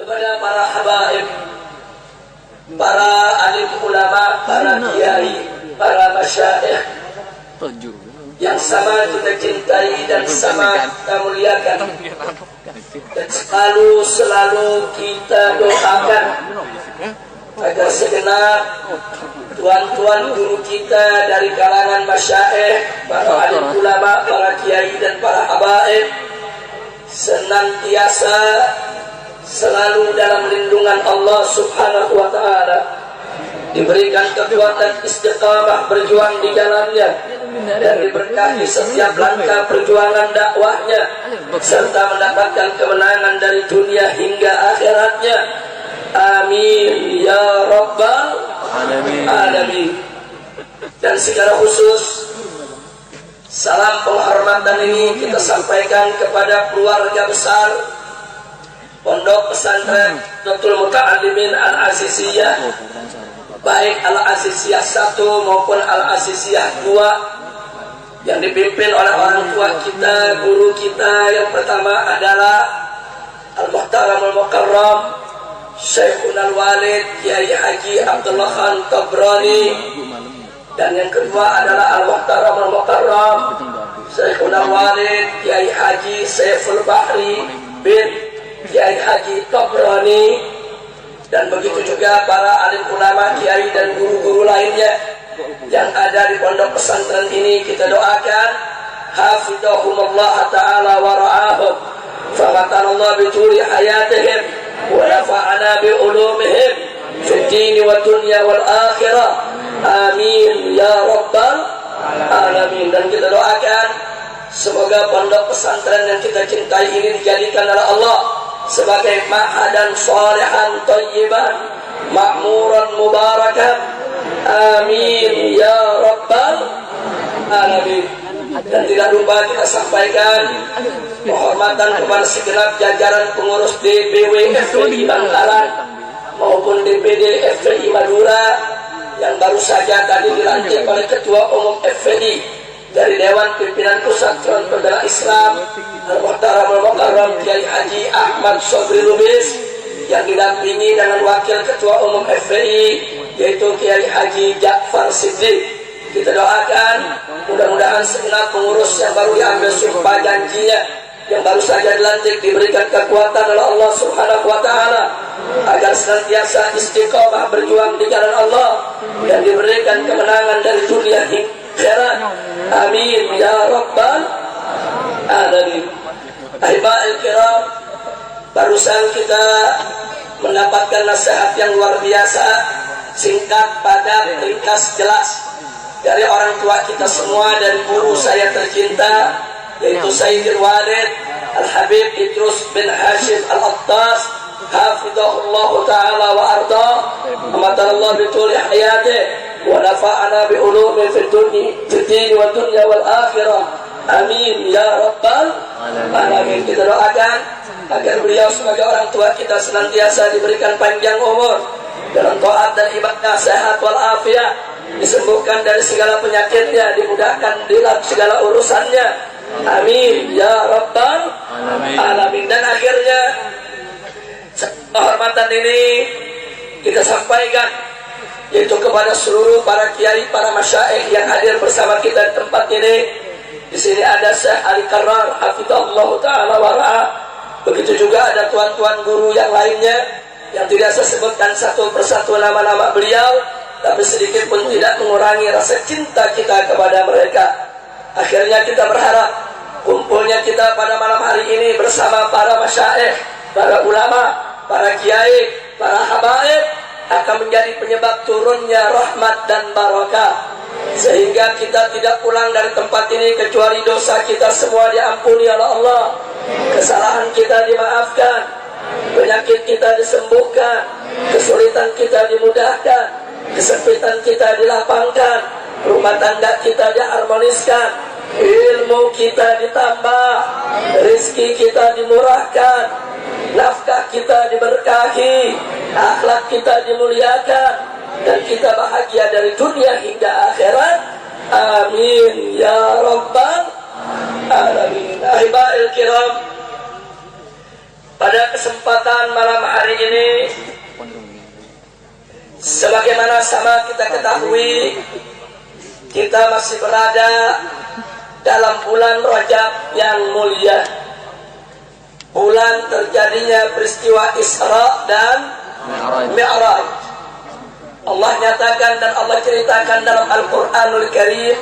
kepada para habaib, para alim ulama, para kiai, para masyayikh yang sama kita cintai dan sama kita muliakan, dan selalu kita doakan agar segenap tuan-tuan guru kita dari kalangan masyayikh, para alim ulama, para kiai dan para habaib senantiasa selalu dalam lindungan Allah Subhanahu wa ta'ala, diberikan kekuatan istiqamah berjuang di jalannya, dan diberkahi setiap langkah perjuangan dakwahnya, serta mendapatkan kemenangan dari dunia hingga akhiratnya. Amin ya rabbal alamin. Dan secara khusus salam penghormatan ini kita sampaikan kepada keluarga besar Pondok Pesantren Nurul Muta'allimin Al-Aziziyah, baik Al-Aziziyah 1 maupun Al-Aziziyah 2, yang dipimpin oleh orang tua kita, guru kita. Yang pertama adalah Al-Muhtaram Al-Mukarram Syekhun Al-Walid Kiai Haji Abdullah Khan Tabrani, dan yang kedua adalah Al-Muhtaram Al-Mukarram Syekhun Al-Walid Kiai Haji Saiful Bahri bin Kiai Haji Tabrani, dan begitu juga para alim ulama, kiai dan guru-guru lainnya yang ada di pondok pesantren ini. Kita doakan hafidhahumullah ta'ala wa ra'ahum, famatanallah bituli hayatihim wa nafa'ana bi ulumihim fid dini wa dunya wal akhirah. Amin ya rabbal alamin. Dan kita doakan semoga pondok pesantren yang kita cintai ini dijadikan oleh Allah sebagai ma'hadan salihan thayyiban ma'muran mubarakan. Amin ya rabbal alamin. Dan tidak lupa kita sampaikan penghormatan kepada segenap jajaran pengurus DPW FPI Bangkalan maupun DPD FPI Madura yang baru saja tadi dilantik oleh Ketua Umum FPI dari Dewan Pimpinan Pusat Front Pembela Islam Al-Muhtaram Al-Mukarram Kiai Haji Ahmad Sobri Lubis, yang didampingi dengan Wakil Ketua Umum FPI yaitu Kiai Haji Ja'far Siddiq. Kita doakan mudah-mudahan segenap pengurus yang baru diambil sumpah janjinya, yang baru saja dilantik, diberikan kekuatan oleh Allah Subhanahu wa ta'ala agar senantiasa istiqomah berjuang di jalan Allah dan diberikan kemenangan dari dunia hingga akhirat. Amin ya rabbal alamin. Ahiba'il kiram, barusan kita mendapatkan nasihat yang luar biasa, singkat, padat, ringkas, jelas dari orang tua kita semua, dari guru saya tercinta yaitu Sayyidil Walid Al-Habib Idrus bin Hashim Al-Attas, hafidhahullah ta'ala wa arda, amatallah bituli hayatih wa nafa'ana bi ulumi fid din wa dunya wal akhirah. Amin ya rabbal alamin. Kita doakan agar beliau sebagai orang tua kita senantiasa diberikan panjang umur dalam taat dan ibadah, sehat wal afiat, disembuhkan dari segala penyakitnya, dimudahkan dalam segala urusannya. Amin ya rabbal alamin. Dan akhirnya kehormatan ini kita sampaikan yaitu kepada seluruh para kiai, para masyayikh yang hadir bersama kita di tempat ini. Di sini ada Syekh Ali Karrar hafizahullah ta'ala wa ra'ah. Begitu juga ada tuan-tuan guru yang lainnya yang tidak saya sebutkan satu persatu nama-nama beliau, tapi sedikit pun tidak mengurangi rasa cinta kita kepada mereka. Akhirnya kita berharap kumpulnya kita pada malam hari ini bersama para masyayikh, para ulama, para kiai, para habaib akan menjadi penyebab turunnya rahmat dan barakah, sehingga kita tidak pulang dari tempat ini kecuali dosa kita semua diampuni oleh Allah, kesalahan kita dimaafkan, penyakit kita disembuhkan, kesulitan kita dimudahkan, kesempitan kita dilapangkan, rumah tangga kita diharmoniskan, ilmu kita ditambah, rezeki kita dimurahkan, nafkah kita diberkahi, akhlak kita dimuliakan, dan kita bahagia dari dunia hingga akhirat. Amin ya rabbal alamin. Ahiba'il kiram, Pada kesempatan malam hari ini, sebagaimana sama kita ketahui, kita masih berada dalam bulan Rajab yang mulia, bulan terjadinya peristiwa Isra dan Mi'raj. Allah nyatakan dan Allah ceritakan dalam Al-Quranul Karim,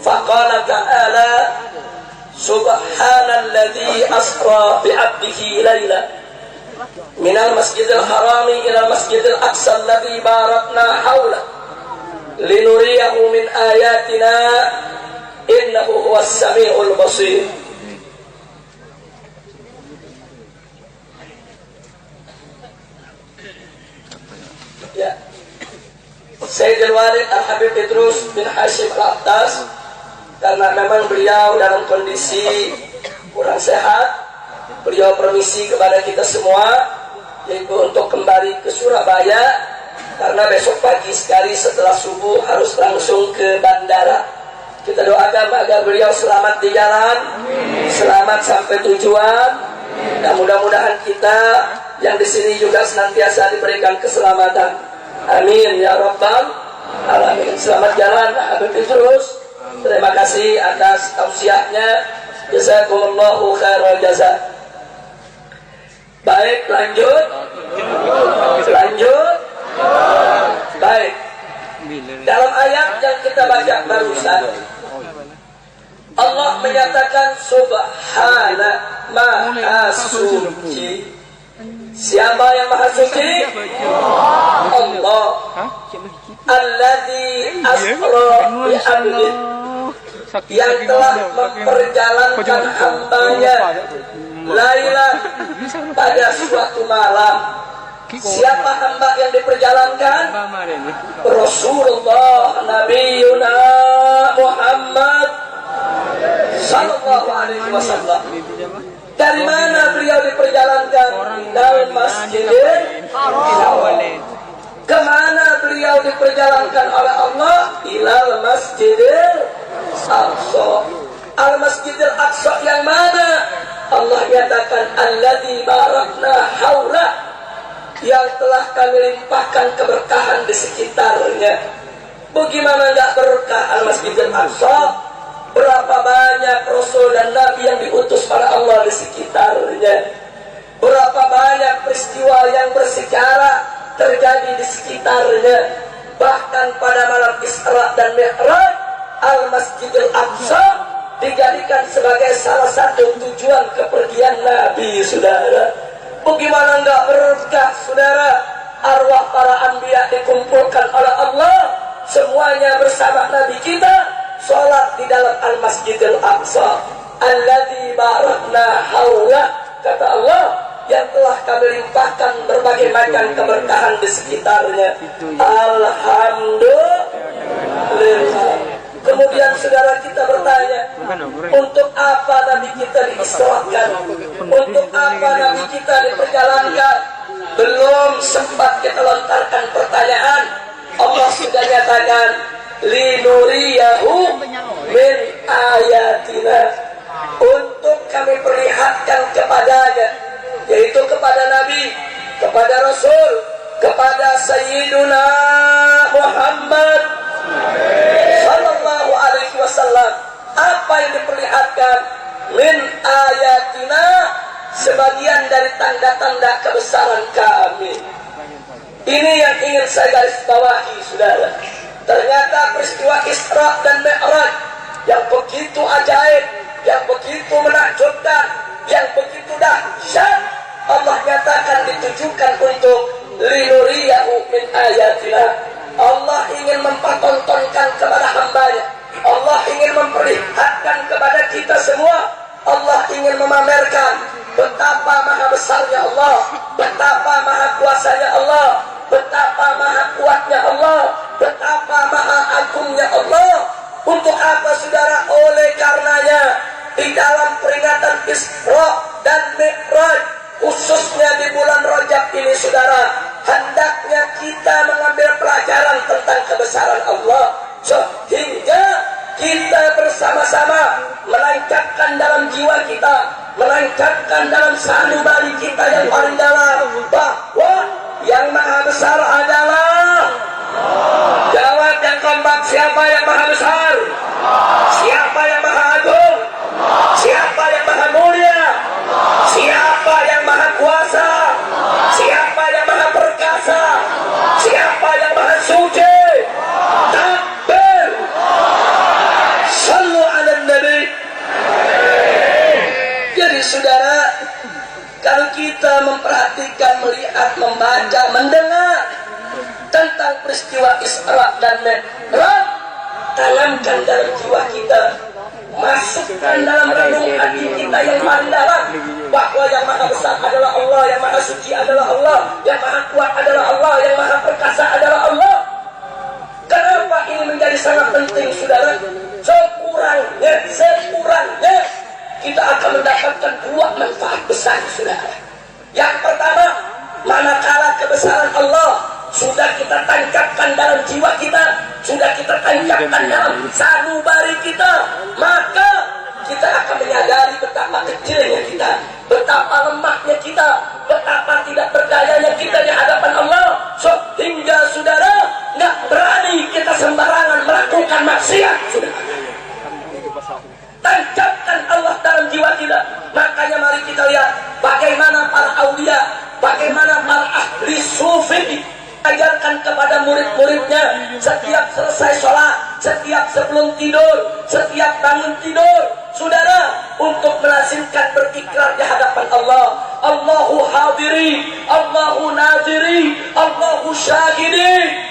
faqala ta'ala subhanalladzi asra bi'abdihi layla minal masjidil harami ilal masjidil aqsa alladzi barakna hawla linuriyahu min ayatina innahu huwas sami'ul basir. Ya, Sayyidul Walid Al-Habib Idrus bin Hashim Al-Attas, karena memang beliau dalam kondisi kurang sehat, beliau permisi kepada kita semua yaitu untuk kembali ke Surabaya, karena besok pagi sekali setelah subuh harus langsung ke bandara. Kita doakan agar beliau selamat di jalan, selamat sampai tujuan, dan mudah-mudahan kita yang di sini juga senantiasa diberikan keselamatan. Amin ya rabbal alamin. Selamat jalan Habib Idrus. Terima kasih atas tausiahnya. Jazakumullahu khairal jazaa. Baik, lanjut. Baik. Dalam ayat yang kita baca barusan, Allah menyatakan subhana, maha suci. Siapa yang maha suci? Allah. Alladzi asra bi abdi, yang telah memperjalankan hambanya laila pada suatu malam. Siapa hamba yang diperjalankan? Rasulullah Nabiyuna Muhammad sallallahu alaihi wasallam. Dari mana beliau diperjalankan? Dari Masjidil Haram. Kemana beliau diperjalankan oleh Allah? Ilal Masjidil Aqsa. Al-Masjidil Aqsa yang mana? Allah nyatakan alladzi barakna haula, yang telah kami limpahkan keberkahan di sekitarnya. Bagaimana enggak berkah Al-Masjidil Aqsa? Berapa banyak Rasul dan Nabi yang diutus pada Allah di sekitarnya. Berapa banyak peristiwa yang bersejarah terjadi di sekitarnya. Bahkan pada malam Isra dan Mi'raj, Al-Masjidil Aqsa dijadikan sebagai salah satu tujuan kepergian Nabi, saudara. Bagaimana enggak berkah, saudara? Arwah para anbiya dikumpulkan oleh Allah, semuanya bersama Nabi kita sholat di dalam Al-Masjidil Aqsa. Alladzi barakna haula, kata Allah, yang telah kami limpahkan berbagai macam keberkahan di sekitarnya. Alhamdulillah. Kemudian saudara kita bertanya, untuk apa Nabi kita diisrakan? Untuk apa Nabi kita diperjalankan? Belum sempat kita lontarkan pertanyaan, Allah sudah nyatakan, linuriyahu min ayatina, untuk kami perlihatkan kepadanya, yaitu kepada Nabi, kepada Rasul, kepada Sayyiduna Muhammad sallallahu alaihi wasallam. Apa yang diperlihatkan? Min ayatina, sebagian dari tanda-tanda kebesaran kami. Ini yang ingin saya garis bawahi, saudara. Ternyata peristiwa Isra dan Mi'raj yang begitu ajaib, yang begitu menakjubkan, yang begitu dahsyat, Allah nyatakan ditujukan untuk linuriyahu min ayatina. Allah ingin mempertontonkan kepada hambanya. Allah ingin memperlihatkan kepada kita semua. Allah ingin memamerkan betapa maha besarnya Allah, betapa maha kuasanya Allah, betapa maha kuatnya Allah, betapa maha agungnya Allah. Untuk apa, saudara? Oleh karenanya di dalam peringatan Isra dan Mi'raj, khususnya di bulan Rajab ini, saudara, hendaknya kita mengambil pelajaran tentang kebesaran Allah, sehingga kita bersama-sama menancapkan dalam jiwa kita, menancapkan dalam sanubari besar adalah? Jawab yang kompak, siapa yang maha besar? Siapa yang maha agung? Siapa yang maha mulia? Siapa yang maha kuasa? Siapa yang maha perkasa? Siapa yang maha suci? Takbir. Sallu ala nabi. Jadi saudara, kalau kita memperhatikan, melihat, membaca, mendengar tentang peristiwa Isra dan Mi'raj, tanamkan dalam jiwa kita, masukkan dalam relung hati kita yang paling dalam, bahwa yang maha besar adalah Allah, yang maha suci adalah Allah, yang maha kuat adalah Allah, yang maha perkasa adalah Allah. Kenapa ini menjadi sangat penting, saudara? Sekurangnya kita akan mendapatkan dua manfaat besar, saudara. Yang pertama, manakala kebesaran Allah sudah kita tancapkan dalam jiwa kita, sudah kita tancapkan dalam sanubari kita, maka kita akan menyadari betapa kecilnya kita, betapa lemahnya kita, betapa tidak berdayanya kita di hadapan Allah, sehingga saudara nggak berani kita sembarangan melakukan maksiat, saudara. Tancapkan Allah dalam jiwa kita. Makanya mari kita lihat bagaimana para aulia, bagaimana para ahli sufi ajarkan kepada murid-muridnya setiap selesai sholat, setiap sebelum tidur, setiap bangun tidur, saudara, untuk melazimkan berikrar di hadapan Allah. Allahu hadiri, Allahu nadiri, Allahu syahidi.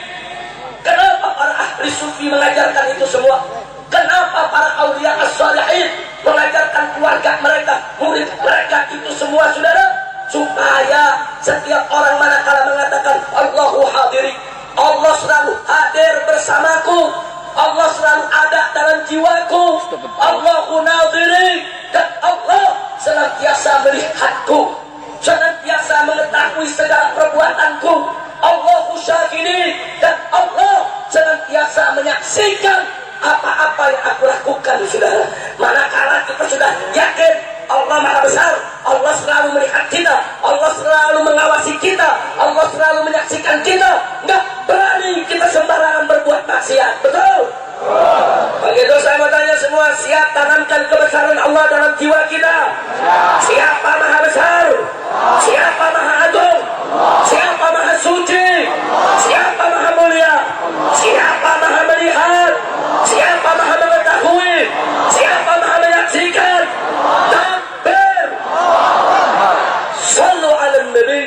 Kenapa para ahli sufi mengajarkan itu semua? Kenapa para aulia as-salihin mengajarkan keluarga mereka, murid mereka itu semua, saudara? Supaya setiap orang manakala mengatakan Allahu hadiri, Allah selalu hadir bersamaku, Allah selalu ada dalam jiwaku, Allahu nadiri, dan Allah senantiasa melihatku, senantiasa mengetahui segala perbuatanku, Allahu syahidi, dan Allah senantiasa menyaksikan apa-apa yang aku lakukan, saudara. Manakala kita sudah yakin Allah maha besar, Allah selalu melihat kita, Allah selalu mengawasi kita, Allah selalu menyaksikan kita, nggak berani kita sembarangan berbuat maksiat, betul? Begitu saya mau tanya semua, siap tanamkan kebesaran Allah dalam jiwa kita? Siapa maha besar? Siapa maha agung? Siapa maha suci? Siapa maha mulia? Siapa maha melihat? Siapa maha mengetahui? Siapa maha menyaksikan? Takbir. Sallu ala nabi.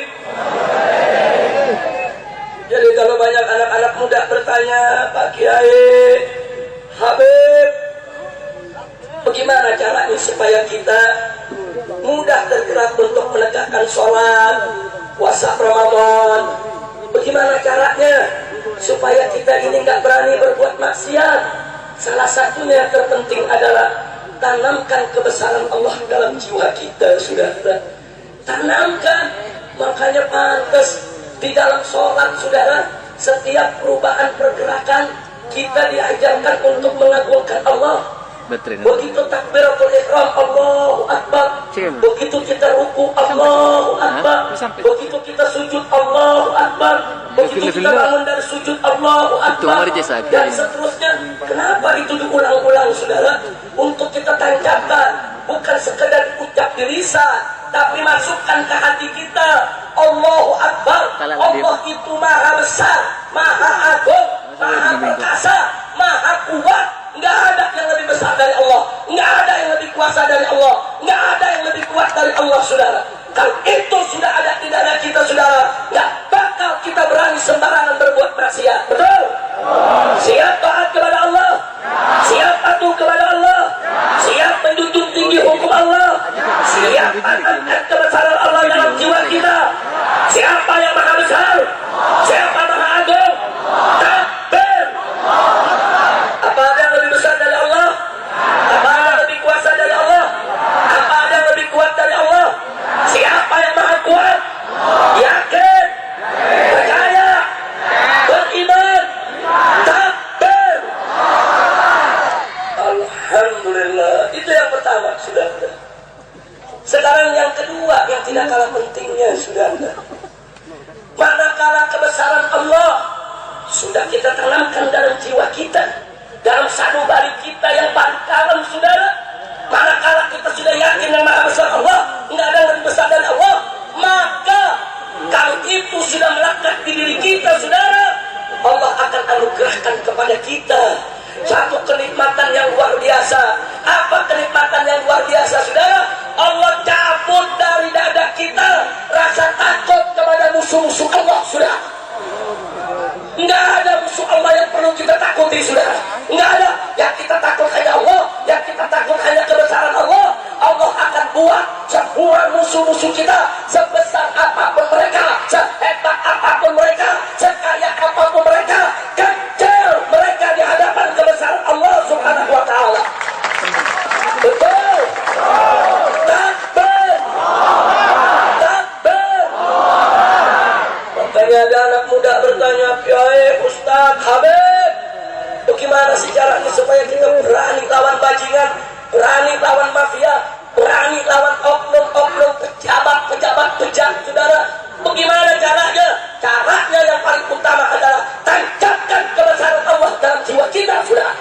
Jadi kalau banyak anak-anak muda bertanya, Pak Kiai, Habib, bagaimana caranya supaya kita mudah tergerak untuk menegakkan sholat, puasa Ramadan? Bagaimana caranya supaya kita ini nggak berani berbuat maksiat? Salah satunya yang terpenting adalah tanamkan kebesaran Allah dalam jiwa kita, saudara. Tanamkan. Makanya pantas di dalam sholat, saudara, setiap perubahan pergerakan kita diajarkan untuk mengagungkan Allah. Begitu takbiratul ihram, Allahu Akbar. Begitu kita ruku, Allahu Akbar. Begitu kita sujud, Allahu Akbar. Begitu kita bangun dari sujud, Allahu Akbar. Dan seterusnya. Kenapa itu diulang-ulang, saudara? Untuk kita tancapkan, bukan sekedar ucap di lisan, tapi masukkan ke hati kita. Allahu Akbar. Allah itu maha besar, maha agung, maha perkasa, maha kuat. Nggak ada yang lebih besar dari Allah, nggak ada yang lebih kuasa dari Allah, nggak ada yang lebih kuat dari Allah, saudara. Kalau itu sudah ada di dada kita, saudara, nggak bakal kita berani sembarangan berbuat maksiat, betul? Siap taat kepada Allah, siap patuh kepada Allah, siap menjunjung tinggi hukum Allah, siap tanamkan kebesaran Allah dalam jiwa kita. Siapa yang maha besar? Siapa maha agung? Takbir. Apa ada yang lebih besar dari Allah? Apa ada yang lebih kuasa dari Allah? Apa ada yang lebih kuat dari Allah? Siapa yang maha kuat? Yakin, percaya, beriman, takbir. Alhamdulillah. Itu yang pertama, saudara. Sekarang yang kedua, yang tidak kalah pentingnya, saudara. Manakala kebesaran kita tanamkan dalam jiwa kita, dalam sanubari kita yang paling dalam, saudara. Manakala kita sudah yakin yang Maha Besar Allah, nggak ada yang lebih besar dari Allah, maka kalau itu sudah melekat di diri kita, saudara, Allah akan anugerahkan kepada kita satu kenikmatan yang luar biasa. Apa kenikmatan yang luar biasa, saudara? Allah cabut dari dada kita rasa takut kepada musuh-musuh Allah, saudara. Nggak ada musuh Allah yang perlu kita takuti, saudara. Nggak ada. Yang kita takut hanya Allah, yang kita takut hanya kebesaran Allah. Allah akan buat semua musuh-musuh kita, sebesar apapun mereka, sehebat apapun mereka, sekaya apapun mereka, kecil mereka di hadapan kebesaran Allah Subhanahu wa Ta'ala. Betul? Takbir! Takbir! Makanya ada anak muda bertanya, Kiai, Ustaz, Habib, bagaimana sih caranya supaya kita berani lawan bajingan, berani lawan mafia, berani lawan oknum-oknum pejabat-pejabat bejat, saudara? Bagaimana caranya? Caranya yang paling utama adalah tancapkan kebesaran Allah dalam jiwa kita, saudara.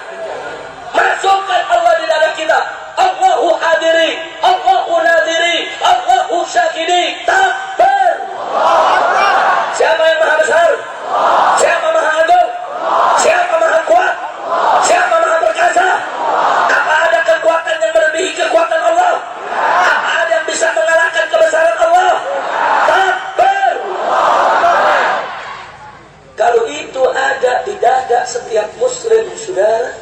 Masukkan Allah di dalam kita. Allahu hadiri, Allahu nadiri, Allahu syakiri. Takbir! Siapa yang maha besar? Siapa maha agung? Siapa maha kuat? Siapa maha perkasa? Apa ada kekuatan yang melebihi kekuatan Allah? Apa ada yang bisa mengalahkan kebesaran Allah? Takbir! Kalau itu ada di dada setiap muslim, saudara,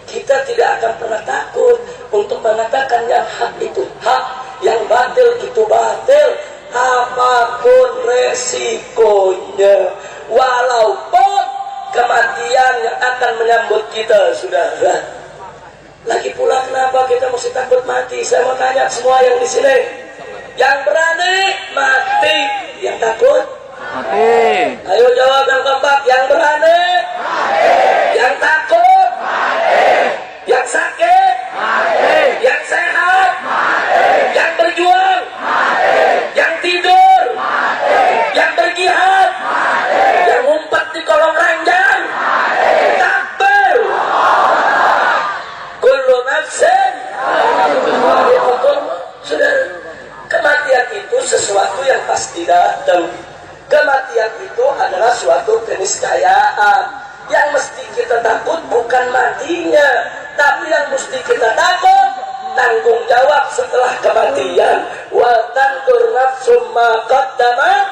kita tidak akan pernah takut untuk mengatakan yang hak itu hak, yang batil itu batil, apapun resikonya, walaupun kematian yang akan menyambut kita, saudara. Lagi pula kenapa kita mesti takut mati? Saya mau tanya semua yang di sini, yang berani mati, yang takut mati. Ayo jawab yang keempat, yang berani mati, yang takut mati, yang sakit mati, yang sehat mati, yang berjuang mati, yang tidur mati, yang berjihad mati, yang ngumpet di kolong ranjang mati. Takbir! Kullu nafsin sudah. Kematian itu sesuatu yang pasti datang. Kematian itu adalah suatu keniscayaan. Yang mesti kita takut bukan matinya, tapi yang mesti kita takut tanggung jawab setelah kematian. Wa tandur nafsum ma qaddamat.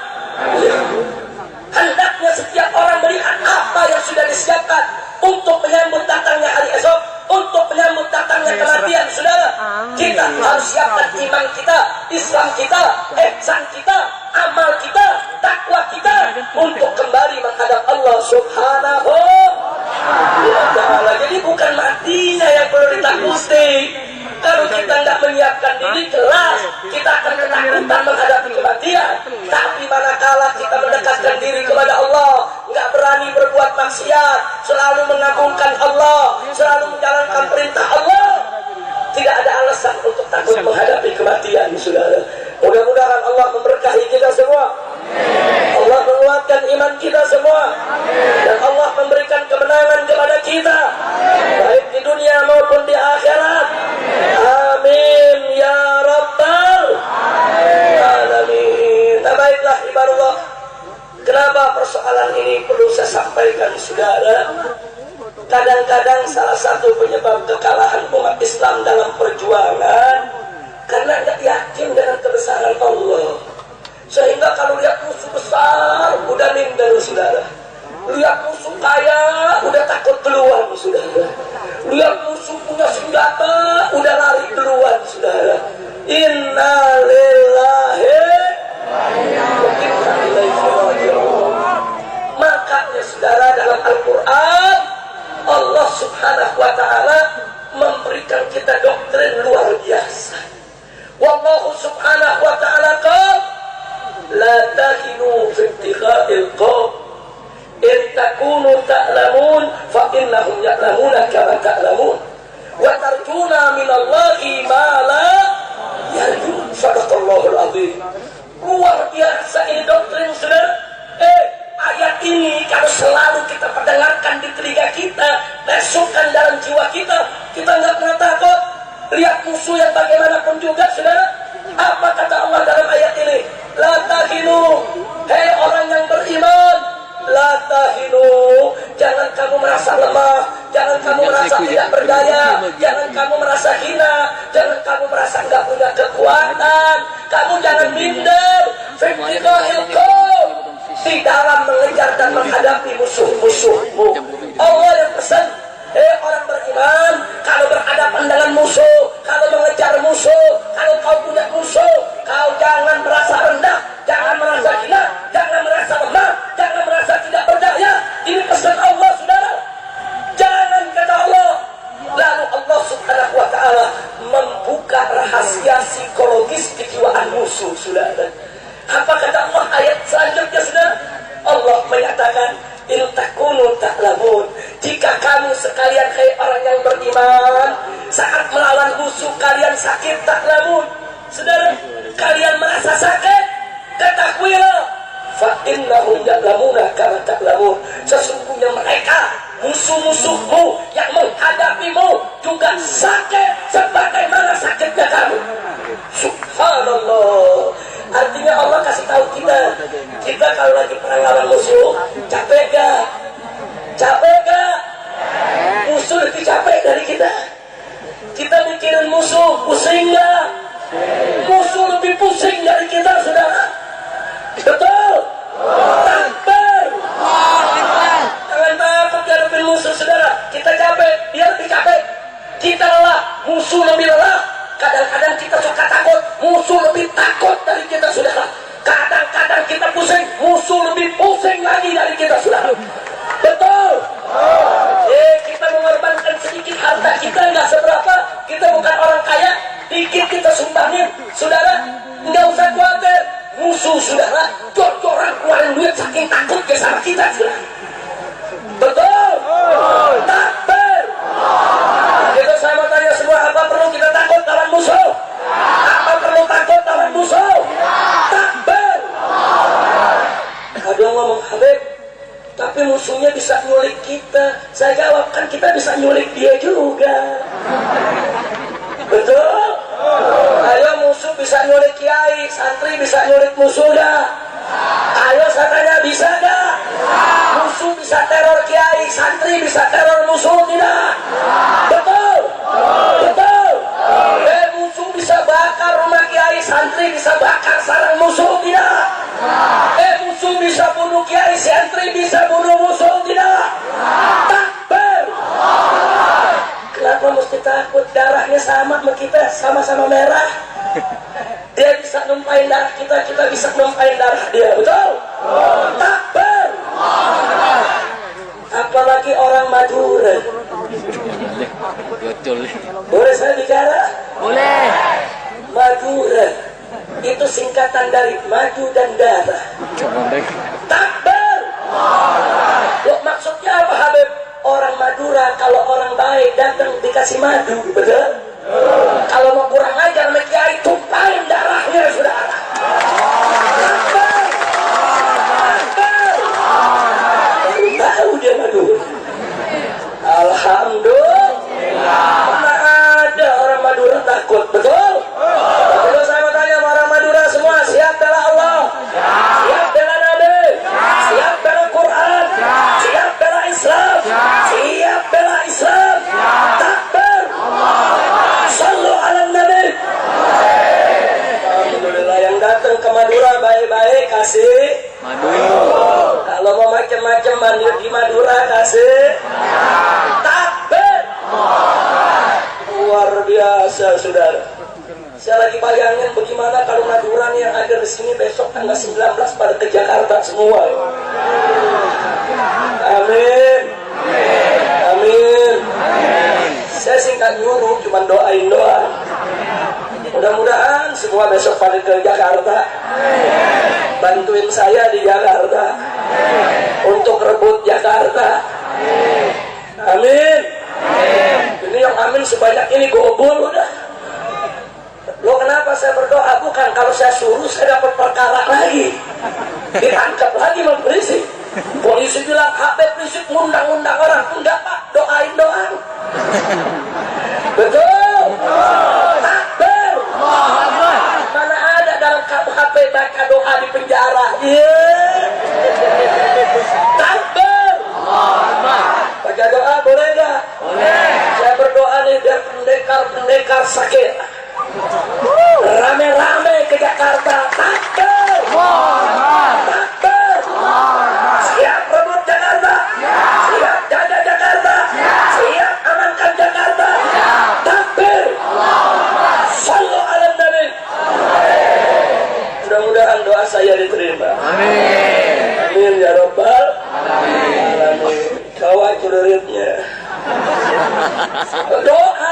Hendaknya setiap orang melihat apa yang sudah disiapkan untuk menyambut datangnya hari esok, untuk menyambut datangnya kematian, saudara. Kita harus siapkan iman kita, Islam kita, ihsan kita, amal kita, takwa kita untuk kembali menghadap Allah Subhanahu wa Ta'ala. Jadi bukan matinya yang perlu ditakuti. Kalau kita tidak menyiapkan diri, jelas kita akan ketakutan menghadapi kematian. Tapi manakala kita mendekatkan diri kepada Allah, nggak berani berbuat maksiat, selalu mengagungkan Allah, selalu menjalankan perintah Allah, tidak ada alasan untuk takut menghadapi kematian, saudara. Mudah-mudahan Allah memberkahi kita semua, Allah menguatkan iman kita semua, dan Allah memberikan kemenangan kepada kita, baik di dunia maupun di akhirat. Amin ya rabbal alamin. Nah, baiklah ibaratullah, kenapa persoalan ini perlu saya sampaikan, saudara? Kadang-kadang salah satu penyebab kekalahan umat Islam dalam perjuangan karena tidak yakin dengan kebesaran Allah. Sehingga kalau lihat musuh besar udah minder, saudara. Lihat musuh kaya udah takut duluan, saudara. Lihat musuh punya senjata udah lari duluan, saudara. Inna lillahi wa inna ilaihi raji'un. Makanya, saudara, dalam Al-Quran Allah Subhanahu wa Ta'ala memberikan kita doktrin luar biasa. Wallahu Subhanahu wa Ta'ala qala la tahinu fi ibtigha'il qawm in takunu ta'lamun fa innahum ya'lamuna kama ta'lamun wa tarjuna minallahi ma la yarjun. Sadaqallahul azim. Luar biasa ini doktrin, saudara. Ayat ini kalau selalu kita perdengarkan di telinga kita, masukkan dalam jiwa kita, kita nggak pernah takut lihat musuh yang bagaimanapun juga, saudara. Apa kata Allah dalam ayat ini? La tahinu, hei orang yang beriman, la tahinu, jangan kamu merasa lemah, jangan kamu merasa tidak berdaya, jangan kamu merasa hina, jangan kamu merasa nggak punya kekuatan, kamu jangan minder, di dalam mengejar dan menghadapi musuh-musuhmu. Allah yang pesan, hei orang beriman, kalau berhadapan dengan musuh, kalau mengejar musuh, kalau kau punya musuh, kau jangan merasa rendah, jangan merasa hina, jangan merasa lemah, jangan merasa tidak berdaya. Ini pesan Allah, saudara. Jangan, kata Allah. Lalu Allah subhanahu wa ta'ala membuka rahasia psikologis kejiwaan musuh, saudara. Apa kata Allah ayat selanjutnya, saudara? Allah menyatakan, in takunu ta'lamun, jika kamu sekalian hai orang yang beriman, saat melawan musuh kalian sakit, ta'lamun, saudara, kalian merasa sakit, ketahuilah, fa innahum ya'lamuna kama ta'lamun, sesungguhnya mereka musuh-musuhmu yang menghadapimu juga sakit sebagaimana sakitnya kamu. Subhanallah. Artinya Allah kasih tahu kita kalau lagi perang lawan musuh, capek gak? Capek gak? Musuh lebih capek dari kita. Kita mikirin musuh, pusing gak? Musuh lebih pusing dari kita, saudara. Betul? Takbir. Jangan takut ngadepin musuh, saudara. Kita capek, dia lebih capek. Kita lelah, musuh lebih lelah. Kadang-kadang kita suka takut, musuh lebih takut dari kita, saudara. Kadang-kadang kita pusing, musuh lebih pusing lagi dari kita, saudara. Betul? Kita mengorbankan sedikit harta kita, nggak seberapa. Kita bukan orang kaya, dikit kita sumbangin, saudara. Nggak usah khawatir. Musuh, saudara, jor-joran keluarin duit saking takutnya sama kita, saudara. Betul? Takbir. Kita saya mau tanya semua, apa perlu kita takut lawan musuh? Apa perlu takut lawan musuh? Takbir. Ada yang ngomong, Habib, tapi musuhnya bisa nyulik kita. Saya jawab, kan kita bisa nyulik dia juga. Betul? Ayo, musuh bisa nyulik kiai, santri bisa nyulik musuh dah. Ayo saya tanya, bisa gak? Musuh bisa teror kiai, santri bisa teror musuh tidak? Betul? Betul? Musuh bisa bakar rumah kiai, santri bisa bakar sarang musuh tidak? Musuh bisa bunuh kiai, santri bisa bunuh musuh tidak? Takbir. Kenapa mesti takut? Darahnya sama kita, sama-sama merah. Dia bisa numpain darah kita, kita bisa numpain darah dia, betul? Takbir. Apalagi orang Madura. Boleh saya bicara? Boleh. Madura itu singkatan dari madu dan darah. Takbir. Loh, maksudnya apa, Habib? Orang Madura kalau orang baik datang dikasih madu, betul? Kalau mau kurang ajar sama kiai, tumpahin darahnya, saudara. Takbir. Takbir. Tahu dia Madura. Alhamdulillah. Mana ada orang Madura takut, betul? Betul. Saya mau tanya orang Madura semua, siap bela Allah? Siap bela Nabi? Siap bela Quran? Siap bela Islam? Siap bela Islam? Takbir. Sallu ala Nabi. Alhamdulillah, yang datang ke Madura baik-baik kasih madu. Kalau mau macam-macam mandi di Madura kasih takbir. Luar biasa, saudara. Saya lagi bayangin bagaimana kalau Madura yang ada di sini besok tanggal 19 pada ke Jakarta semua. Amin. Amin. Saya singkat nyuruh, cuma doain doa. Mudah-mudahan semua besok pada ke Jakarta. Bantuin saya di Jakarta untuk rebut Jakarta. Amin. Ini yang amin sebanyak ini gobol udah. Lo kenapa saya berdoa? Bukan kalau saya suruh saya dapat perkara lagi, ditangkap lagi sama polisi. Polisi bilang musik ngundang-undang orang. Enggak Pak, doain doang. Betul. Takbir. Mana ada dalam KUHP baca doa di penjara. Takbir. Baca doa boleh gak? Boleh. Saya berdoa nih biar pendekar sakit. Rame-rame ke Jakarta. Takbir. Takbir. Siap rebut Jakarta. Siap jaga Jakarta. Siap amankan Jakarta. Takbir. Sallu ala Nabi. Mudah-mudahan doa saya diterima. Amin. Amin ya Rabbal alamin. Kawai kuduritnya. Doa.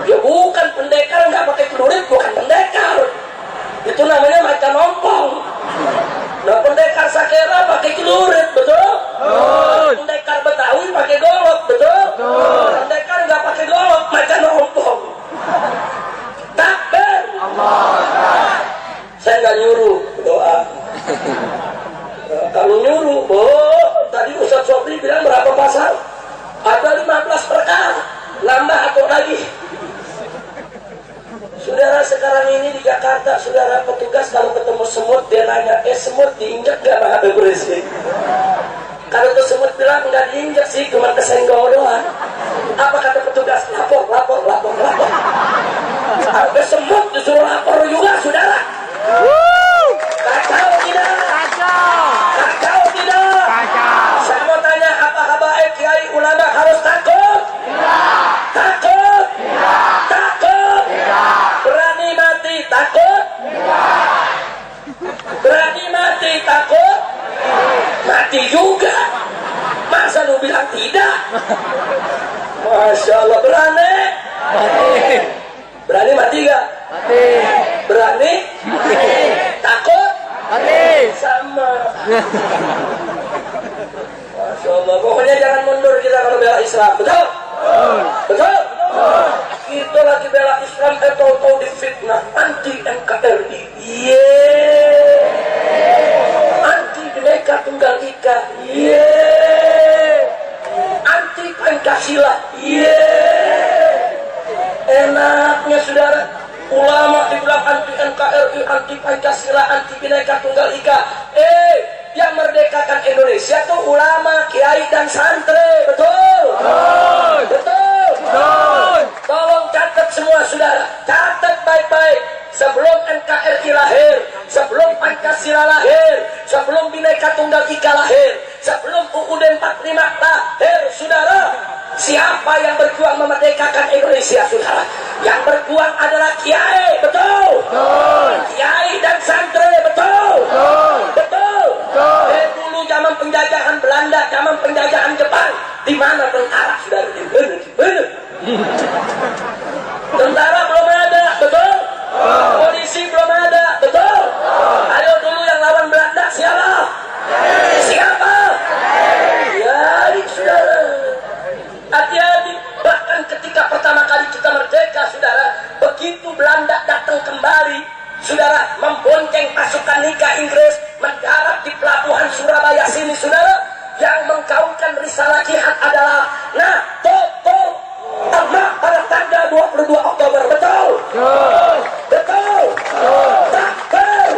Ya bukan pendekar nggak pakai celurit, bukan pendekar. Itu namanya macan ompong. Nah pendekar sakera pakai celurit, betul? Pendekar Betawi pakai golok, betul? Pendekar nggak pakai golok, macan ompong. Takbir. Saya nggak nyuruh doa. Kalau nyuruh, tadi Ustaz Sofri bilang berapa pasal? Ada 15 perkara. Nambah atau lagi? Saudara sekarang ini di Jakarta, saudara petugas kalau ketemu semut dia nanya, semut diinjak gak sama Habib Rizik? Kalau itu semut bilang nggak diinjak sih, cuma kesenggol doang. Apa kata petugas? Lapor. Habis semut disuruh lapor juga, saudara. Kacau tidak? Kacau tidak? Saya mau tanya, apa habaib kiai ulama harus takut? Takut? Takut? Berani mati takut? Berani mati takut? Mati juga. Masa lu bilang tidak? Masya Allah, berani? Berani mati gak? Mati. Berani? Mati. Takut? Mati. Sama. Masya Allah, pokoknya jangan mundur kita kalau bela Islam, betul? Betul? Kita lagi bela Islam, tahu-tahu difitnah anti NKRI, anti Bhinneka Tunggal Ika, anti Pancasila, enaknya saudara, ulama dibilang anti NKRI, anti Pancasila, anti Bhinneka Tunggal Ika. Yang merdekakan Indonesia tuh ulama, kiai dan santri, betul? Betul. Tolong catat semua saudara, catat baik-baik. Sebelum NKRI lahir, sebelum Pancasila lahir, sebelum Bhinneka Tunggal Ika lahir, sebelum UUD 45 lahir, saudara, siapa yang berjuang memerdekakan Indonesia, saudara? Yang berjuang adalah kiai, betul? Kiai dan santri, betul? Betul. Dulu zaman penjajahan Belanda, zaman penjajahan Jepang, di mana tentara, saudara? Di mana? Tentara belum ada, betul? Polisi belum ada, betul? Ayo dulu yang lawan Belanda siapa? Siapa? Ya, saudara. Hati-hati. Bahkan ketika pertama kali kita merdeka, saudara, begitu Belanda datang kembali, saudara, membonceng pasukan Liga Inggris mendarat di pelabuhan Surabaya sini, saudara, yang menggaungkan risalah jihad adalah Nahdlatul Ulama pada tanggal 22 Oktober, betul? Betul. Takbir.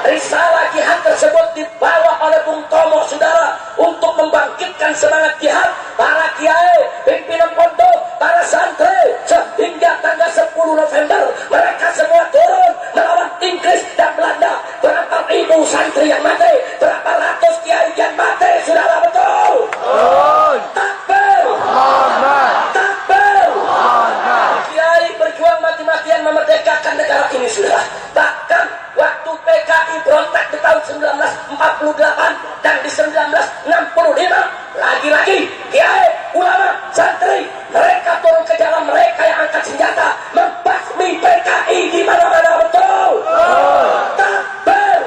Risalah jihad tersebut dibawa oleh Bung Tomo, saudara, untuk membangkitkan semangat jihad para kiai, pimpinan pondok, para santri, sehingga tanggal 10 November mereka semua turun melawan Inggris dan Belanda. Berapa ribu santri yang mati, berapa ratus kiai yang mati, saudara, betul? Takbir. Takbir. Kiai berjuang mati-matian memerdekakan negara ini, saudara. Bahkan waktu PKI berontak di tahun 1948 dan di 1965, lagi-lagi kiai, ulama, santri, mereka turun ke jalan, mereka yang angkat senjata membasmi PKI di mana-mana, betul? Takbir.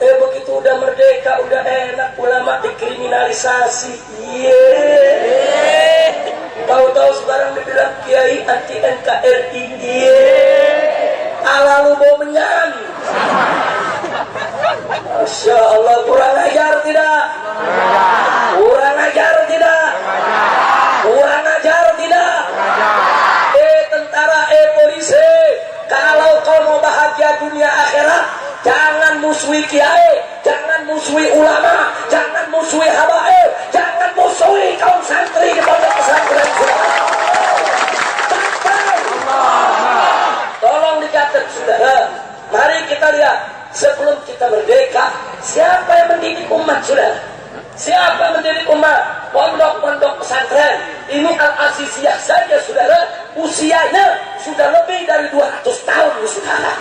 Begitu udah merdeka, udah enak, ulama dikriminalisasi. Tahu-tahu sekarang dibilang kiai anti NKRI. Ala lu bau menyan. Masya Allah, dunia akhirat. Jangan musuhi kiai, jangan musuhi ulama, jangan musuhi habaib, jangan musuhi kaum santri di pondok pesantren. Tolong dicatat saudara. Mari kita lihat sebelum kita merdeka, siapa yang mendidik umat saudara? Siapa yang mendidik umat? Pondok-pondok pesantren. Ini Al-Aziziyah saja saudara, usianya sudah lebih dari 200 tahun saudara.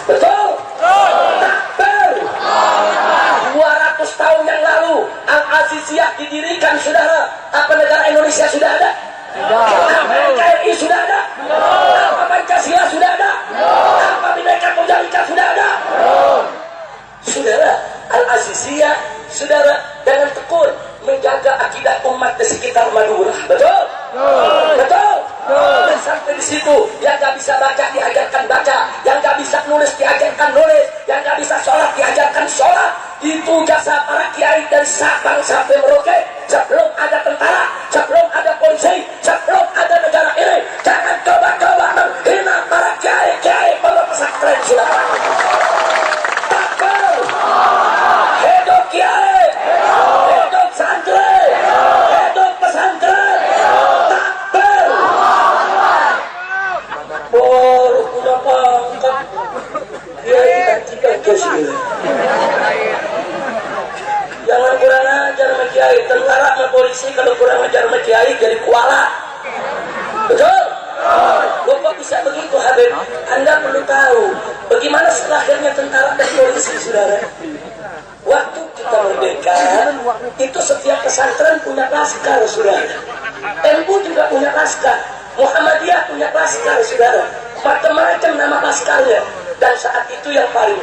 Betul? Takbir. 200 tahun yang lalu Al-Aziziyah didirikan saudara. Apa negara Indonesia sudah ada? NKRI sudah ada? Apa Pancasila sudah ada? Apa Bhinneka Tunggal Ika sudah ada? Saudara, Al-Aziziyah saudara dengan tekun menjaga akidah umat di sekitar Madura. Betul? Betul? Dan sampai di situ yang gak bisa baca diajarkan baca, yang gak bisa nulis diajarkan nulis, yang gak bisa sholat diajarkan sholat. Itu jasa para kiai dari Sabang sampai Merauke. Sebelum ada tentara, sebelum ada polisi, sebelum ada negara ini, jangan coba-coba menghina para kiai-kiai pondok pesantren saudara. Takbir. Hidup kiai, hidup santri, hidup pesantren. Takbir. Baru punya pangkat kiai dan 3 kesini. Jangan kurang ajar sama kiai. Tentara sama polisi kalau kurang ajar sama kiai jadi kuala. Betul? Bapak bisa begitu Habib. Anda perlu tahu bagaimana lahirnya tentara dan polisi saudara. Waktu kita merdeka itu setiap pesantren punya laskar saudara. NU juga punya laskar, Muhammadiyah punya laskar saudara. Macam-macam nama laskarnya. Dan saat itu yang paling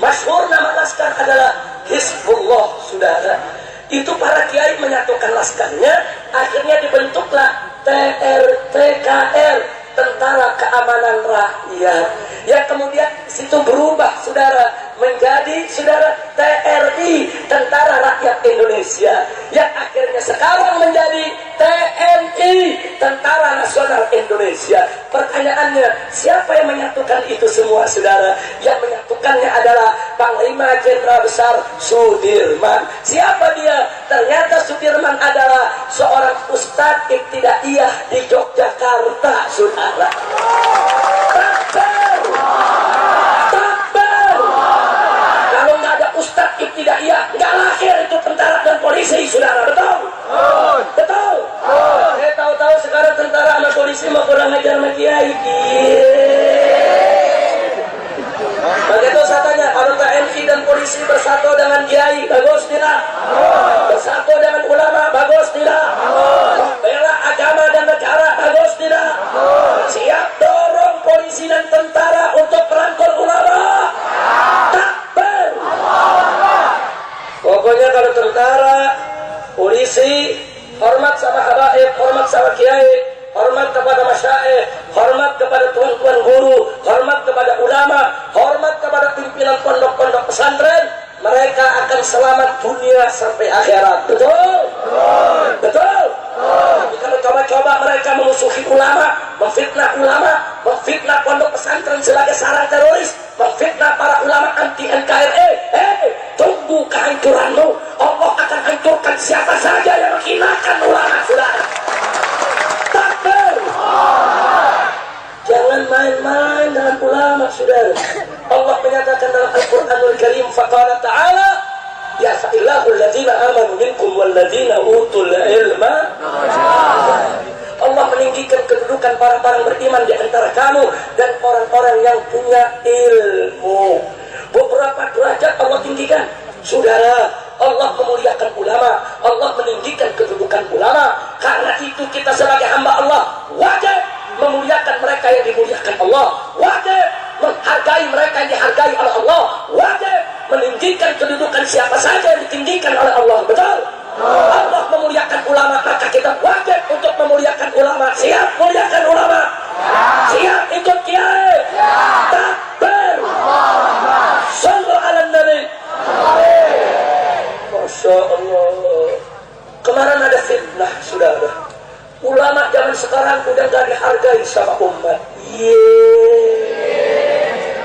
masyhur nama laskar adalah Hizbullah saudara. Itu para kiai menyatukan laskarnya, akhirnya dibentuklah TKR, Tentara Keamanan Rakyat. Yang kemudian situ berubah saudara menjadi saudara TRI, Tentara Rakyat Indonesia. Yang akhirnya sekarang menjadi TNI, Tentara Nasional Indonesia. Pertanyaannya, siapa yang menyatukan itu semua saudara? Yang menyatukannya adalah Panglima Jenderal Besar Sudirman. Siapa dia? Ternyata Sudirman adalah seorang ustadz ibtidaiyah di Yogyakarta saudara. Takbir. Takbir. Kalau nggak ada ustadz ibtidaiyah, nggak lahir itu tentara dan polisi saudara. Betul? Betul? Saya tahu-tahu sekarang tentara sama polisi mau kurang ajar sama kiai. Begitu saya tanya, kalau TNI dan polisi bersatu dengan kiai, bagus tidak? Bersatu dengan ulama, bagus tidak? Bela agama dan negara, bagus tidak? Siap dorong polisi dan tentara untuk merangkul ulama. Takbir. Pokoknya kalau tentara, polisi, hormat sama habaib, hormat sama kiai, hormat kepada masyaikh, hormat kepada tuan-tuan guru, hormat kepada ulama, hormat kepada pimpinan pondok-pondok pesantren, mereka akan selamat dunia sampai akhirat. Betul? Betul? Tapi kalau coba-coba mereka memusuhi ulama, memfitnah pondok pesantren sebagai sarang teroris, memfitnah para ulama anti NKRI, tunggu kehancuranmu. Allah akan hancurkan siapa saja yang menghinakan ulama saudara. Takbir. Jangan main-main dengan ulama saudara. Allah menyatakan dalam Al-Quranul Karim, faqala ta'ala ya'fa'illahu alladhina amanu minkum walladhina utul ilma. Allah meninggikan kedudukan para orang beriman di antara kamu dan orang-orang yang punya ilmu. Beberapa derajat Allah tinggikan saudara. Allah memuliakan ulama, Allah meninggikan kedudukan ulama. Karena itu kita sebagai hamba Allah wajib memuliakan mereka yang dimuliakan Allah, wajib menghargai mereka yang dihargai oleh Allah, wajib meninggikan kedudukan siapa saja yang ditinggikan oleh Allah. Betul? Allah memuliakan ulama, maka kita wajib untuk memuliakan ulama. Siap muliakan ulama? Siap ikut kiai? Takbir. Sallu ala nabi. Masya Allah. Kemarin ada fitnah saudara. Ulama zaman sekarang udah gak dihargai sama umat.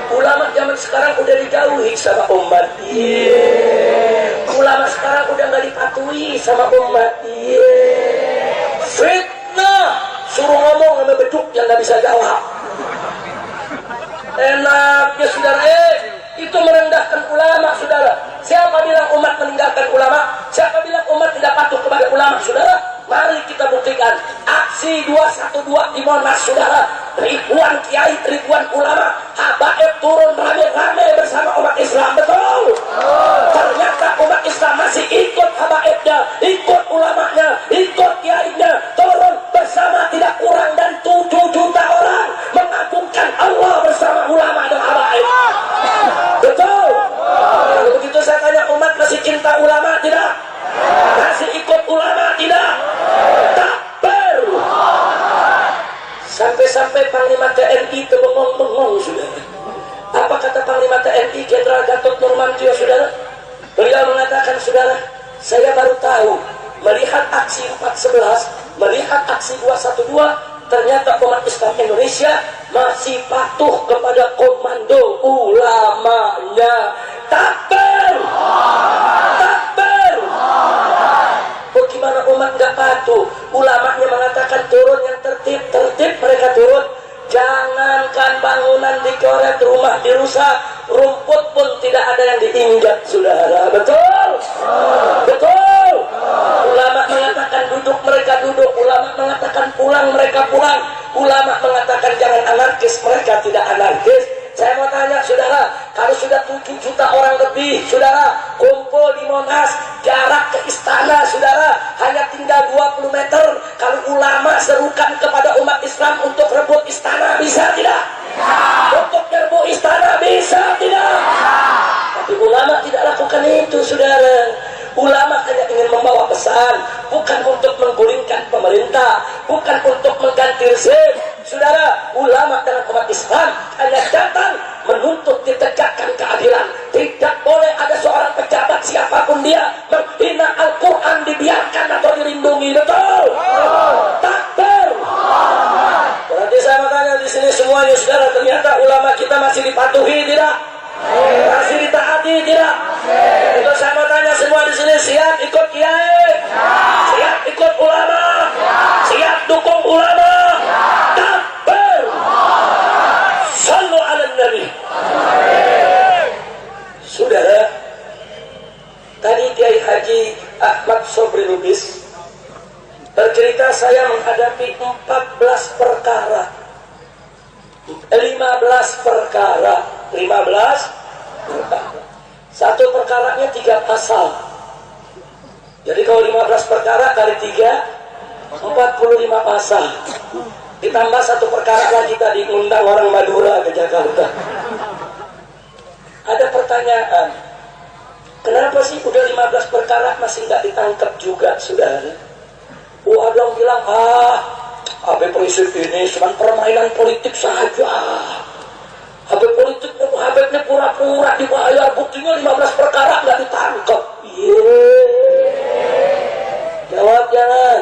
Ulama zaman Zaman sekarang udah dijauhi sama umat. Ulama sekarang udah nggak dipatuhi sama umat. Fitnah, suruh ngomong sama beduk yang nggak bisa jawab. Enaknya saudara, itu merendahkan ulama saudara. Siapa bilang umat meninggalkan ulama? Siapa bilang umat tidak patuh kepada ulama saudara? Mari kita buktikan. Aksi 212 di Monas saudara, ribuan kiai, ribuan ulama, habaib turun rame-rame bersama umat Islam. Betul? Ternyata umat Islam masih ikut habaibnya, ikut ulamanya, ikut kiainya, turun bersama tidak kurang dan 7 juta orang mengagungkan Allah bersama ulama dan habaib. Betul? Kalau begitu saya tanya, umat masih cinta ulama tidak? Masih ikut ulama tidak? Takbir. Sampai-sampai Panglima TNI terbengong-bengong sudah. Apa kata Panglima TNI Jenderal Gatot Nurmantio saudara? Beliau mengatakan, saudara, saya baru tahu melihat aksi 411, melihat aksi 212, ternyata umat Islam Indonesia masih patuh kepada komando ulamanya. Takbir! Takbir! Bagaimana umat nggak patuh? Ulamanya mengatakan turun yang tertib, mereka turun. Jangankan bangunan dicoret, rumah dirusak, rumput pun tidak ada yang diinjak, saudara. Betul? Betul? Ulama mengatakan duduk, mereka duduk. Ulama mengatakan pulang, mereka pulang. Ulama mengatakan jangan anarkis, mereka tidak anarkis. Saya mau tanya saudara, kalau sudah 7 juta orang lebih saudara kumpul di Monas, jarak ke istana saudara hanya tinggal 20 meter. Kalau ulama serukan kepada umat Islam untuk rebut istana, bisa tidak? Untuk rebut istana, bisa tidak? Tapi ulama tidak lakukan itu saudara. Ulama hanya ingin membawa pesan, bukan untuk menggulingkan pemerintah, bukan untuk mengganti rezim. Saudara, ulama dengan umat Islam hanya datang menuntut ditegakkan keadilan. Tidak boleh ada seorang pejabat siapapun dia menghina Al-Quran, dibiarkan atau dilindungi. Betul? Takbir! Berarti saya bertanya di sini semuanya, saudara, ternyata ulama kita masih dipatuhi tidak? Masih ditaati tidak? Itu saya mau tanya semua di sini, siap ikut kiai? Siap ikut ulama? Siap dukung ulama? Takbir! Sallu ala Nabi. Saudara, tadi Kiai Haji Ahmad Sobri Lubis bercerita saya menghadapi 14 perkara, 15 perkara. Satu perkaranya 3 pasal. Jadi kalau 15 perkara kali 3, 45 pasal. Ditambah satu perkara lagi tadi, undang orang Madura ke Jakarta. Ada pertanyaan, kenapa sih udah 15 perkara masih nggak ditangkap juga, saudara? Ada yang bilang, Habib Rizik ini cuma permainan politik saja. Habib Habibnya pura-pura dibayar, buktinya 15 perkara nggak ditangkap. Jawab jangan.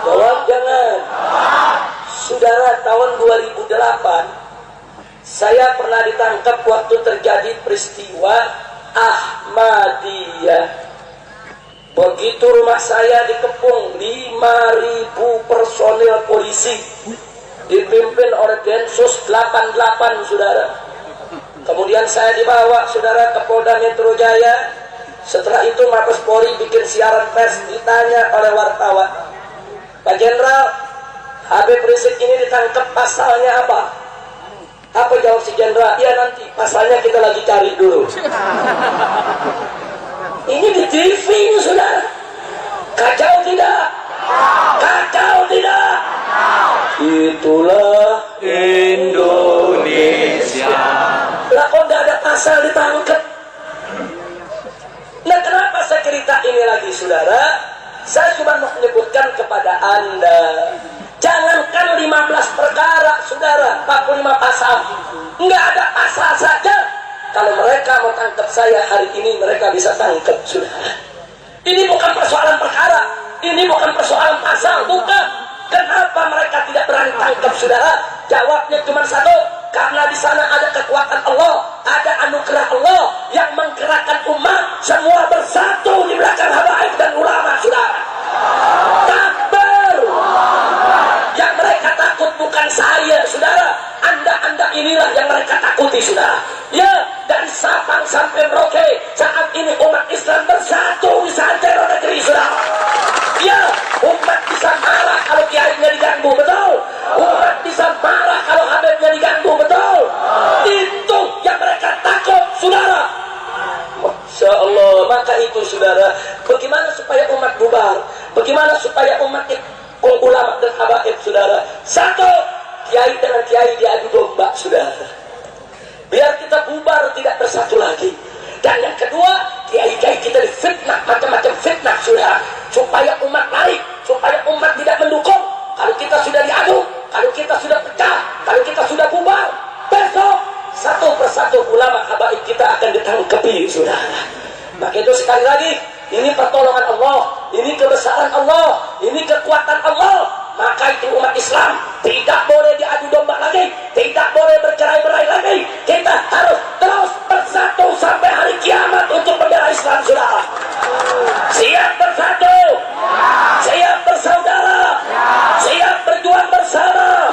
Jawab jangan. Saudara, tahun 2008 saya pernah ditangkap waktu terjadi peristiwa Ahmadiyah. Begitu rumah saya dikepung 5.000 personil polisi dipimpin oleh Densus 88 saudara. Kemudian saya dibawa saudara ke Polda Metro Jaya. Setelah itu Mabes Polri bikin siaran pers, ditanya oleh wartawan, Pak Jenderal, Habib Rizik ini ditangkap pasalnya apa? Apa jawab si Jenderal? Ya nanti pasalnya kita lagi cari dulu. Ini di TV ini saudara. Kacau tidak? Kacau tidak? Itulah Indonesia. Lah kok nggak ada pasal ditangkap? Nah, kenapa saya cerita ini lagi saudara? Saya cuma mau menyebutkan kepada Anda, jangankan 15 perkara saudara, 45 pasal, nggak ada pasal saja. Kalau mereka mau tangkap saya hari ini, mereka bisa tangkap saudara. Ini bukan persoalan perkara, ini bukan persoalan pasal, bukan. Kenapa mereka tidak berani tangkap saudara? Jawabnya cuma satu, karena di sana ada kekuatan Allah. Ya, dari Sabang sampai Merauke, saat ini umat Islam bersatu di santero negeri, saudara. Ya, umat bisa marah kalau kiainya diganggu, betul. Umat bisa marah kalau habibnya diganggu, betul. Itu yang mereka takut, saudara. Masya Allah. Maka itu, saudara, bagaimana supaya umat bubar? Bagaimana supaya umat ulama dan habaib, saudara? Satu, kiai dengan kiai diadu domba, saudara. Biar kita bubar, tidak bersatu lagi. Dan yang kedua, kiai-kiai kita difitnah, macam-macam fitnah, saudara, supaya umat naik, supaya umat tidak mendukung. Kalau kita sudah diadu, kalau kita sudah pecah, kalau kita sudah bubar, besok satu persatu ulama habaib kita akan ditangkapi, saudara. Maka itu sekali lagi, ini pertolongan Allah, ini kebesaran Allah, ini kekuatan Allah. Maka itu umat Islam tidak boleh diadu domba lagi, tidak boleh bercerai-berai lagi. Kita harus terus bersatu sampai hari kiamat untuk membela Islam, saudara. Siap bersatu, siap bersaudara, siap berjuang bersama.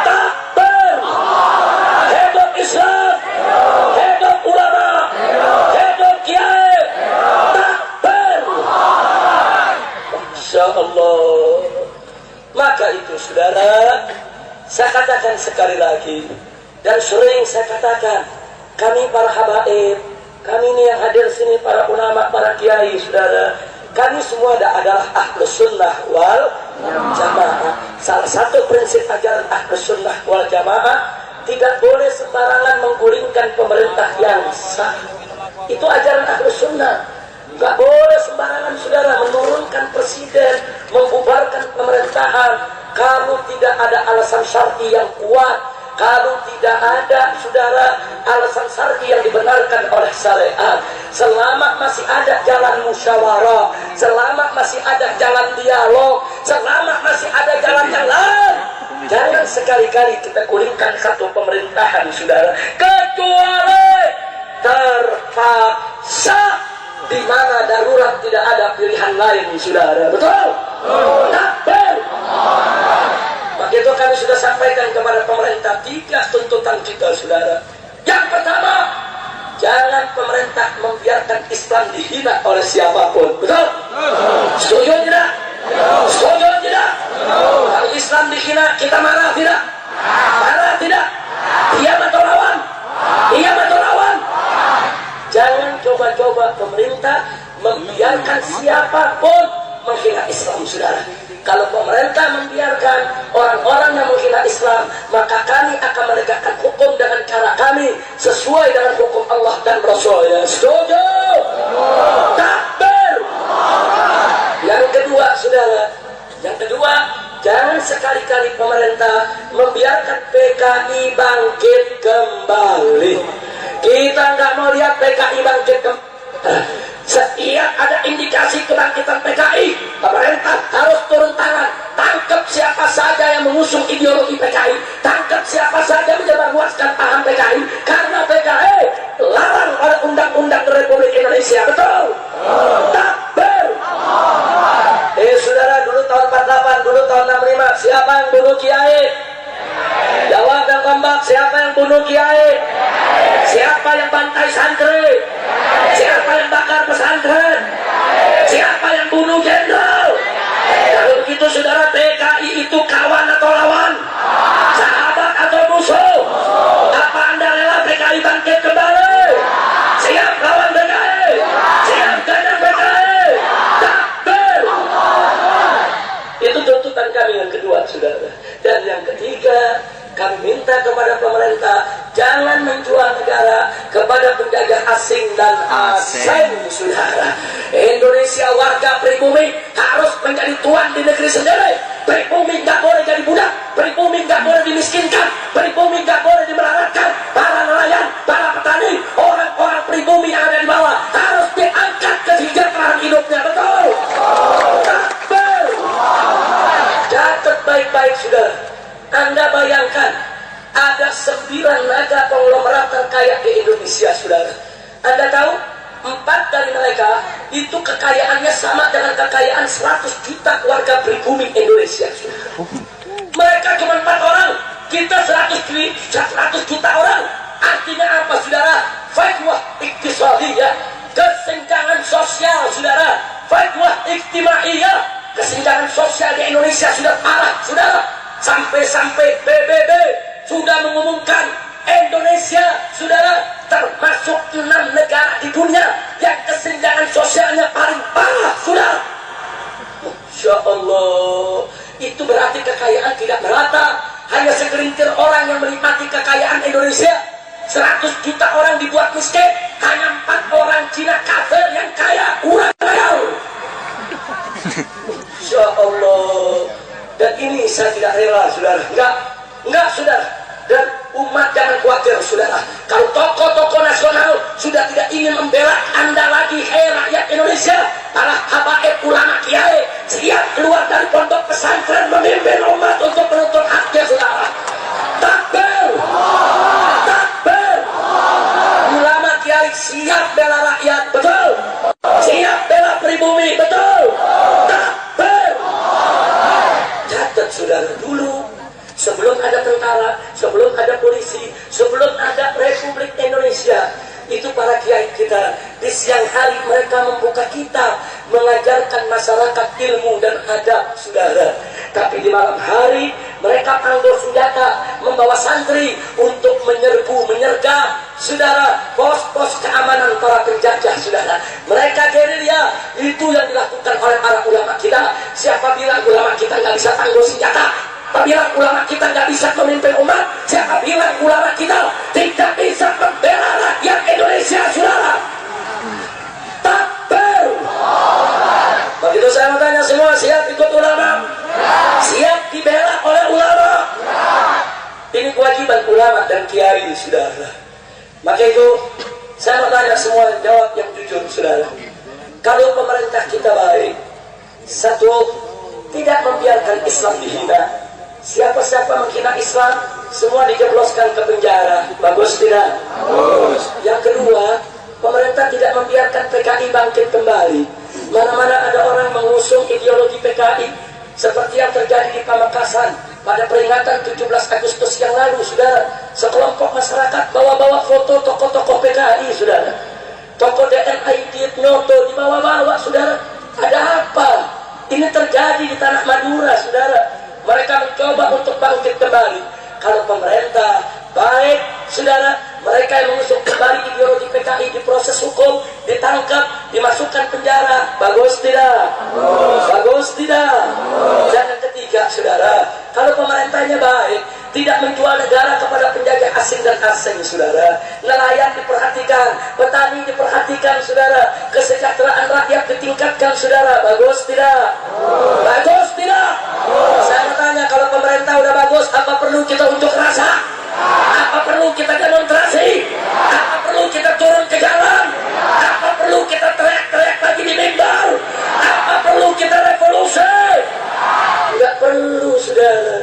Takbir, hidup Islam, hidup ulama, hidup kiai. Takbir. Masya Allah. Maka itu, saudara, saya katakan sekali lagi, dan sering saya katakan, kami para habaib, kami ini yang hadir sini, para ulama, para kiai, saudara, kami semua adalah ahlus sunnah wal jamaah. Salah satu prinsip ajaran ahlus sunnah wal jamaah, tidak boleh sembarangan menggulingkan pemerintah yang sah. Itu ajaran ahlus sunnah. Gak boleh sembarangan, saudara, menurunkan presiden, membubarkan pemerintahan kalau tidak ada alasan syar'i yang kuat, kalau tidak ada, saudara, alasan syar'i yang dibenarkan oleh syariat. Selama masih ada jalan musyawarah, selama masih ada jalan dialog, selama masih ada jalan yang lain, jangan sekali-kali kita gulingkan satu pemerintahan, saudara, kecuali terpaksa, di mana darurat tidak ada pilihan lain, saudara. Betul? Takbir. Maka itu kami sudah sampaikan kepada pemerintah 3 tuntutan kita, saudara. Yang pertama, jangan pemerintah membiarkan Islam dihina oleh siapapun. Betul? Setuju tidak? Setuju tidak? Kalau Islam dihina, kita marah tidak? Marah tidak? Diam atau lawan? Diam atau lawan? Jangan coba-coba pemerintah membiarkan siapapun menghina Islam, saudara. Kalau pemerintah membiarkan orang-orang yang menghina Islam, maka kami akan menegakkan hukum dengan cara kami sesuai dengan hukum Allah dan Rasul-Nya. Setuju? Takbir. Yang kedua, saudara, yang kedua, jangan sekali-kali pemerintah membiarkan PKI bangkit kembali. Kita nggak mau lihat PKI bangkit setiap ada indikasi kebangkitan PKI, pemerintah harus turun tangan, tangkap siapa saja yang mengusung ideologi PKI, tangkap siapa saja menyebarluaskan paham PKI, karena PKI larang oleh undang-undang Republik Indonesia. Betul? Takbir. Saudara, dulu tahun 48, dulu tahun 65, siapa yang bunuh kiai? Jawab yang kompak, siapa yang bunuh kiai? Siapa yang bantai santri? Siapa yang bakar pesantren? Siapa yang bunuh jenderal? Kalau begitu, saudara, PKI itu kawan atau lawan? Sahabat atau musuh? Apa Anda rela PKI bangkit kembali? Siap lawan PKI? Siap ganyang PKI? Takbir. Itu tuntutan kami yang kedua, saudara. Dan yang ketiga, kami minta kepada pemerintah jangan menjual negara kepada penjajah asing dan asing, saudara. Indonesia warga pribumi harus menjadi tuan di negeri sendiri. Pribumi nggak boleh jadi budak, pribumi nggak boleh dimiskinkan, pribumi nggak boleh dimelaratkan. Para nelayan, para petani, orang-orang pribumi yang ada di bawah harus diangkat kesejahteraan hidupnya. Betul? Takbir. Catat baik-baik, saudara. Anda bayangkan ada 9 mega konglomerat terkaya di Indonesia, saudara. Anda tahu 4 dari mereka itu kekayaannya sama dengan kekayaan 100 juta warga pribumi Indonesia, saudara. Mereka cuma 4 orang, kita 100 juta orang. Artinya apa saudara? Fajwah iktisadiyah, kesenjangan sosial saudara. Fajwah ijtimaiyah, kesenjangan sosial di Indonesia sudah parah saudara. Sampai-sampai PBB sudah mengumumkan Indonesia saudara termasuk 6 negara di dunia yang kesenjangan sosialnya paling parah saudara. Masya Allah, itu berarti kekayaan tidak merata. Hanya segelintir orang yang menikmati kekayaan Indonesia. 100 juta orang dibuat miskin, hanya 4 orang Cina kafir yang kaya, kurang kaya. Masya Allah. Dan ini saya tidak rela saudara. Enggak saudara. Dan umat jangan khawatir saudara. Kalau tokoh-tokoh nasional sudah tidak ingin membela Anda lagi, rakyat Indonesia, para habaib ulama kiai siap keluar dari pondok pesantren memimpin umat untuk menuntut haknya saudara. Takbir, takbir. Ulama kiai siap bela rakyat, betul. Siap bela pribumi, betul. Takbir. Catat saudara, dulu sebelum ada tentara, sebelum ada polisi, sebelum ada Republik Indonesia, itu para kiai kita di siang hari mereka membuka kitab, mengajarkan masyarakat ilmu dan adab saudara. Tapi di malam hari mereka panggul senjata, membawa santri untuk menyerbu, menyergap saudara pos-pos keamanan para penjajah saudara. Mereka gerilya, itu yang dilakukan oleh para ulama kita. Siapa bilang ulama kita nggak bisa panggul senjata? Siapa bilang ulama kita nggak bisa memimpin umat? Siapa bilang ulama kita tidak bisa membela rakyat Indonesia saudara? Takbir. Begitu saya mau tanya semua, siap ikut ulama? Siap dibela oleh ulama? Ini kewajiban ulama dan kiai saudara. Maka itu saya mau tanya semua, jawab yang jujur saudara. Kalau pemerintah kita baik, satu, tidak membiarkan Islam dihina. Siapa-siapa menghina Islam, semua dijebloskan ke penjara. Bagus tidak? Bagus. Yang kedua, pemerintah tidak membiarkan PKI bangkit kembali. Mana-mana ada orang mengusung ideologi PKI, seperti yang terjadi di Pamekasan pada peringatan 17 Agustus yang lalu, saudara. Sekelompok masyarakat bawa-bawa foto tokoh-tokoh PKI, saudara. Tokoh DNI Noto dibawa-bawa, saudara. Ada apa? Ini terjadi di tanah Madura, saudara. Mereka mencoba untuk bangkit kembali. Kalau pemerintah baik, saudara, mereka yang mengusung kembali ideologi PKI diproses hukum, ditangkap, dimasukkan penjara. Bagus tidak? Bagus tidak? Dan yang ketiga, saudara, kalau pemerintahnya baik, tidak menjual negara kepada penjajah asing dan asing, saudara. Nelayan diperhatikan, petani diperhatikan, saudara. Kesejahteraan rakyat ditingkatkan, saudara. Bagus tidak? Bagus tidak? Saya bertanya, kalau pemerintah udah bagus, apa perlu kita unjuk rasa? Apa perlu kita demonstrasi? Apa perlu kita turun ke jalan? Apa perlu kita teriak-teriak lagi di mimbar? Apa perlu kita revolusi? Tidak perlu, saudara.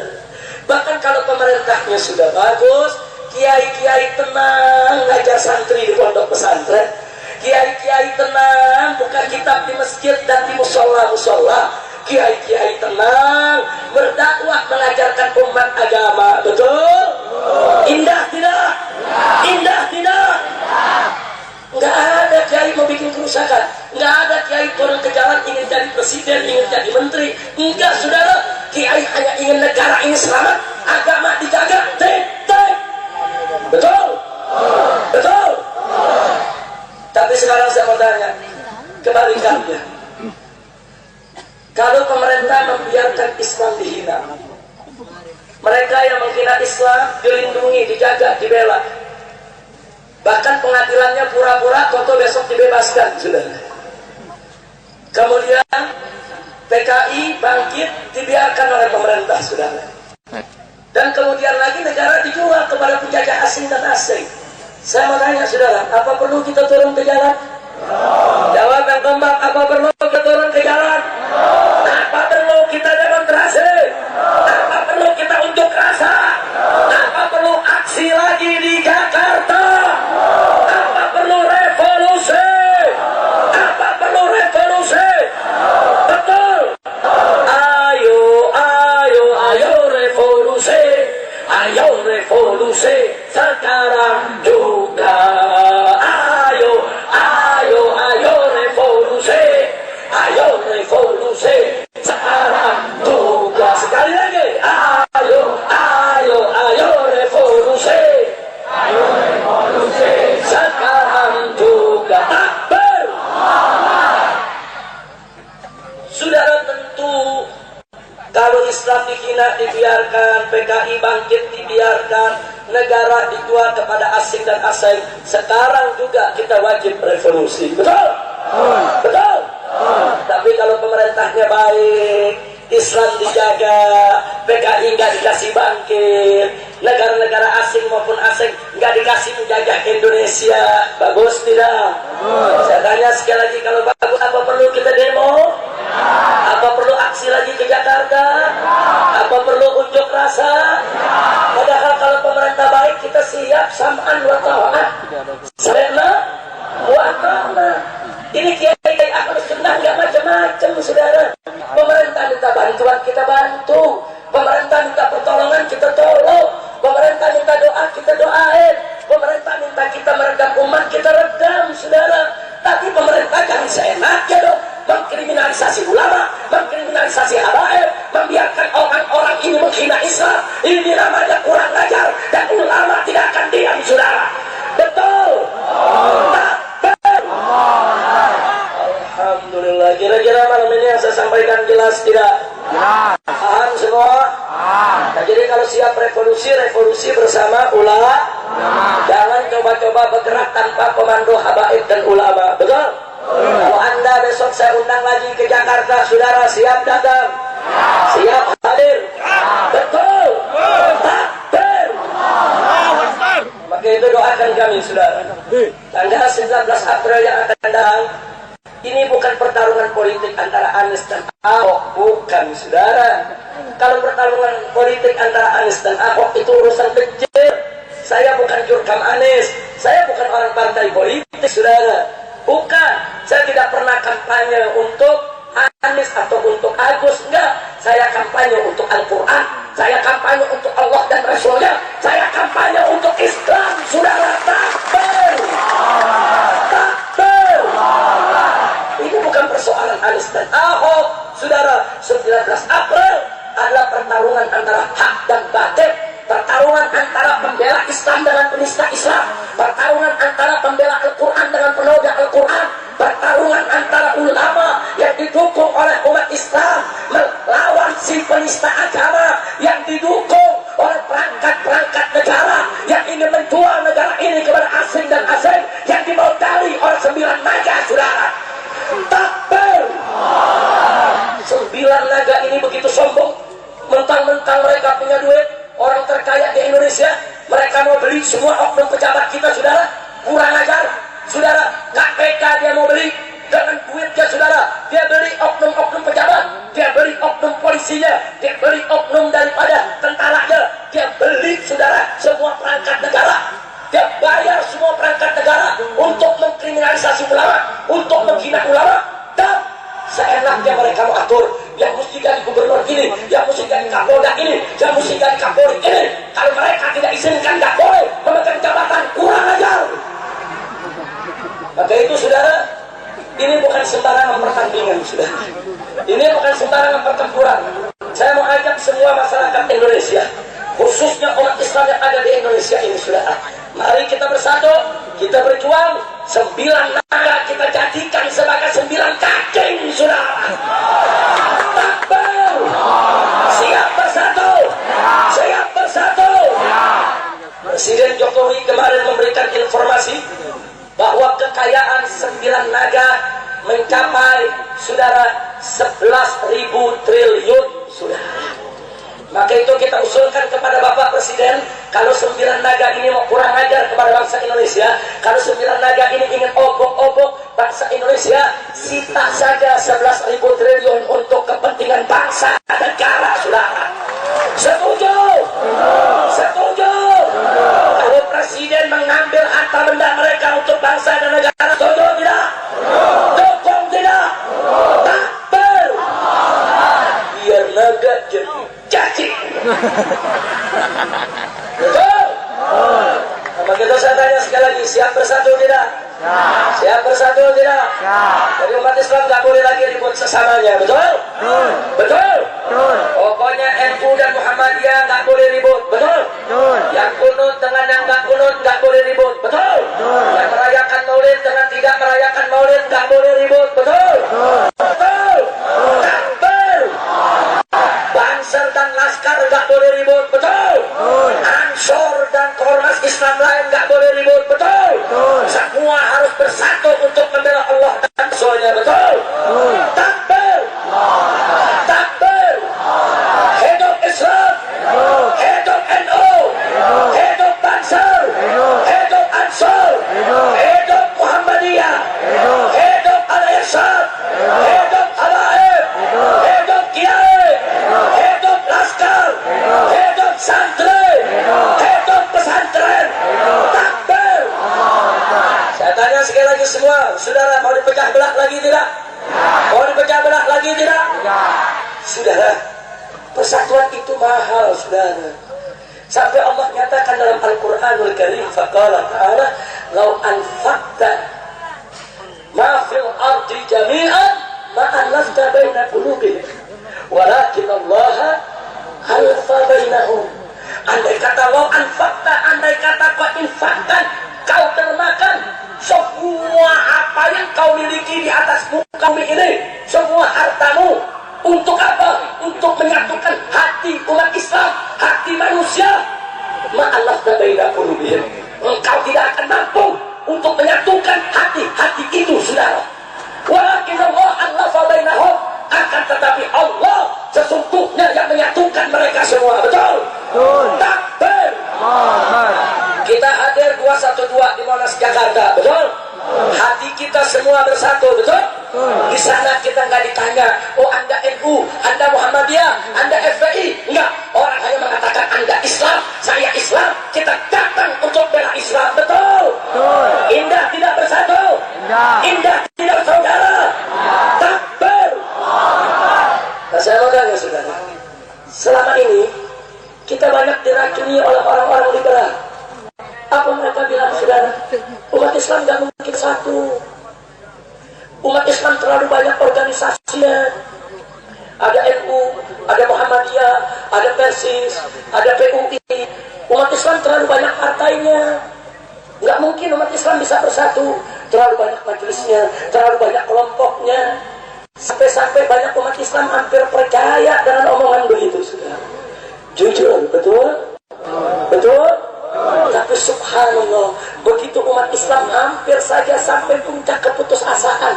Bahkan kalau pemerintahnya sudah bagus, kiai-kiai tenang ngajar santri di pondok pesantren, kiai-kiai tenang buka kitab di masjid dan di musola-musola, kiai-kiai tenang berdakwah mengajarkan umat agama. Betul? Indah tidak? Indah tidak? Nggak ada kiai mau bikin kerusakan, nggak ada kiai turun ke jalan ingin jadi presiden, ingin jadi menteri. Enggak, saudara. Kiai hanya ingin negara ini selamat, agama dijaga. Betul? Betul? Tapi sekarang saya mau tanya, kebalikannya. Kalau pemerintah membiarkan Islam dihina, mereka yang menghina Islam dilindungi, dijaga, dibela. Bahkan pengadilannya pura-pura Toto besok dibebaskan, saudara. Kemudian PKI bangkit dibiarkan oleh pemerintah, saudara. Dan kemudian lagi negara dijual kepada penjajah asing dan asing. Saya mau tanya, saudara, apa perlu kita turun ke jalan? Jawab yang keempat, apa perlu kita turun ke jalan? Apa perlu kita demonstrasi? Apa perlu kita unjuk rasa? Apa perlu aksi lagi di Jakarta? Apa perlu revolusi? Apa perlu revolusi? Betul? Ayo, ayo, ayo revolusi. Ayo revolusi sekarang. menghina dibiarkan, PKI bangkit dibiarkan, negara dijual kepada asing dan asing. Sekarang juga kita wajib revolusi. Betul? Betul? Tapi kalau pemerintahnya baik, Islam dijaga, PKI nggak dikasih bangkit, negara-negara asing maupun asing nggak dikasih menjajah Indonesia, bagus tidak? Saya tanya sekali lagi, kalau bagus apa perlu kita demo? Apa perlu aksi lagi ke Jakarta? Apa perlu unjuk rasa? Padahal kalau pemerintah baik kita siap sam'an wa ta'ah, sami'na wa ata'na. Ini kiai ahlus sunnah nggak macam-macam, saudara. Pemerintah minta bantuan kita bantu, pemerintah minta pertolongan kita tolong, pemerintah minta doa kita doain, pemerintah minta kita meredam umat kita redam, saudara. Tapi pemerintah jangan seenaknya dong mengkriminalisasi ulama, mengkriminalisasi habaib, membiarkan orang-orang ini menghina Islam. Ini namanya kurang ajar, dan ulama tidak akan diam, saudara. Betul? Alhamdulillah. Kira-kira malam ini yang saya sampaikan jelas tidak? Jelas. Paham semua? Nah, jadi kalau siap revolusi, revolusi bersama ulama. Jangan coba-coba bergerak tanpa komando habaib dan ulama. Betul? Kalau Anda besok saya undang lagi ke Jakarta, saudara siap datang? Siap hadir? Betul? Takbir? Maka itu doakan kami, saudara. Tanggal 19 April yang akan datang, ini bukan pertarungan politik antara Anies dan Ahok, bukan, saudara. Kalau pertarungan politik antara Anies dan Ahok itu urusan kecil. Saya bukan jurkam Anies, saya bukan orang partai politik, saudara. Bukan, saya tidak pernah kampanye untuk Anies atau untuk Agus, enggak. Saya kampanye untuk Al-Quran, saya kampanye untuk Allah dan Rasulnya, saya kampanye untuk Islam, saudara. Takbir! Takbir! Ini bukan persoalan Anies dan Ahok, saudara. 19 April adalah pertarungan antara hak dan batil, pertarungan antara pembela Islam dengan penista Islam, pertarungan antara pembela Al-Quran dengan penoda Al-Quran, pertarungan antara ulama yang didukung oleh umat Islam melawan si penista agama yang didukung oleh perangkat-perangkat negara yang ingin menjual negara ini kepada asing dan asing, yang dimodali oleh 9 naga, saudara. Takbir! 9 naga ini begitu sombong, mentang-mentang mereka punya duit, orang terkaya di Indonesia, mereka mau beli semua oknum pejabat kita, saudara. Kurang ajar, saudara. KPK dia mau beli dengan duitnya, saudara. Dia beli oknum-oknum pejabat, dia beli oknum polisinya, dia beli oknum daripada tentaranya, dia beli, saudara, semua perangkat negara. Dia bayar semua perangkat negara untuk mengkriminalisasi ulama, untuk menghina ulama, dan seenaknya mereka mau atur yang mesti jadi gubernur ini, yang mesti jadi kapolda ini, yang mesti jadi kapolri ini. Kalau mereka tidak izinkan, tidak boleh memegang jabatan. Kurang ajar. Maka itu, saudara, ini bukan sembarangan pertandingan, saudara. Ini bukan sembarangan pertempuran. Saya mau ajak semua masyarakat Indonesia, khususnya umat Islam yang ada di Indonesia ini, saudara. Mari kita bersatu, kita berjuang. 9 naga kita jadikan sebagai 9 cacing, saudara. Takbir! Siap bersatu! Siap bersatu! Presiden Jokowi kemarin memberikan informasi bahwa kekayaan 9 naga mencapai, saudara, 11.000 triliun, saudara. Maka itu kita usulkan kepada Bapak Presiden, kalau 9 naga ini mau kurang ajar kepada bangsa Indonesia, kalau 9 naga ini ingin obok-obok bangsa Indonesia, sita saja 11.000 triliun untuk kepentingan bangsa dan negara, saudara. Setuju? Setuju? Kalau Presiden mengambil harta benda mereka untuk bangsa dan negara, setuju tidak? Dukung tidak? Takbir! Biar naga jadi cacing. Betul? Maka itu saya tanya sekali lagi, siap bersatu tidak? Siap bersatu tidak? Jadi umat Islam nggak boleh lagi ribut sesamanya, betul? Betul? Pokoknya NU dan Muhammadiyah nggak boleh ribut, betul? Yang kunut dengan yang nggak kunut nggak boleh ribut, betul? Yang merayakan maulid dengan tidak merayakan maulid nggak boleh ribut, betul? Betul? Takbir! Banser dan laskar sekali lagi semua, saudara, mau dipecah belah lagi tidak? Mau dipecah belah lagi tidak? Saudara, persatuan itu mahal, saudara. Sampai Allah nyatakan dalam Al-Quranul Karim, faqala ta'ala, "Lau anfaqta ma fil ardi jami'an ma allafta baina qulubihim, walakin Allah alafa bainahum." Andai kata lau anfaqta, andai kata kau infakkan, kau termakan semua apa yang kau miliki di atas muka bumi ini, semua hartamu, untuk apa? Untuk menyatukan hati umat Islam, hati manusia. Ma'alaf baina qulubihim. Engkau tidak akan mampu untuk menyatukan hati-hati itu, saudara. Walakin Allah alafa bainahum, akan tetapi Allah sesungguhnya yang menyatukan mereka semua. Betul? Takbir. Kita hadir 212 di Monas Jakarta, betul? Hati kita semua bersatu, betul? Di sana kita nggak ditanya, oh Anda NU, Anda Muhammadiyah, Anda FPI, enggak. Orang hanya mengatakan Anda Islam, saya Islam. Kita datang untuk bela Islam, betul? Indah tidak bersatu, indah tidak bersaudara. Takbir. Nah, saya mau tanya, saudara, selama ini kita banyak diracuni oleh orang-orang liberal. Apa mereka bilang, saudara? Umat Islam tidak mungkin satu. Umat Islam terlalu banyak organisasinya. Ada NU, ada Muhammadiyah, ada Persis, ada PUI. Umat Islam terlalu banyak partainya. Nggak mungkin umat Islam bisa bersatu. Terlalu banyak majelisnya, terlalu banyak kelompoknya. Sampai-sampai banyak umat Islam hampir percaya dengan omongan begitu, saudara. Jujur, betul? Betul? Tapi subhanallah, begitu umat Islam hampir saja sampai puncak keputusasaan,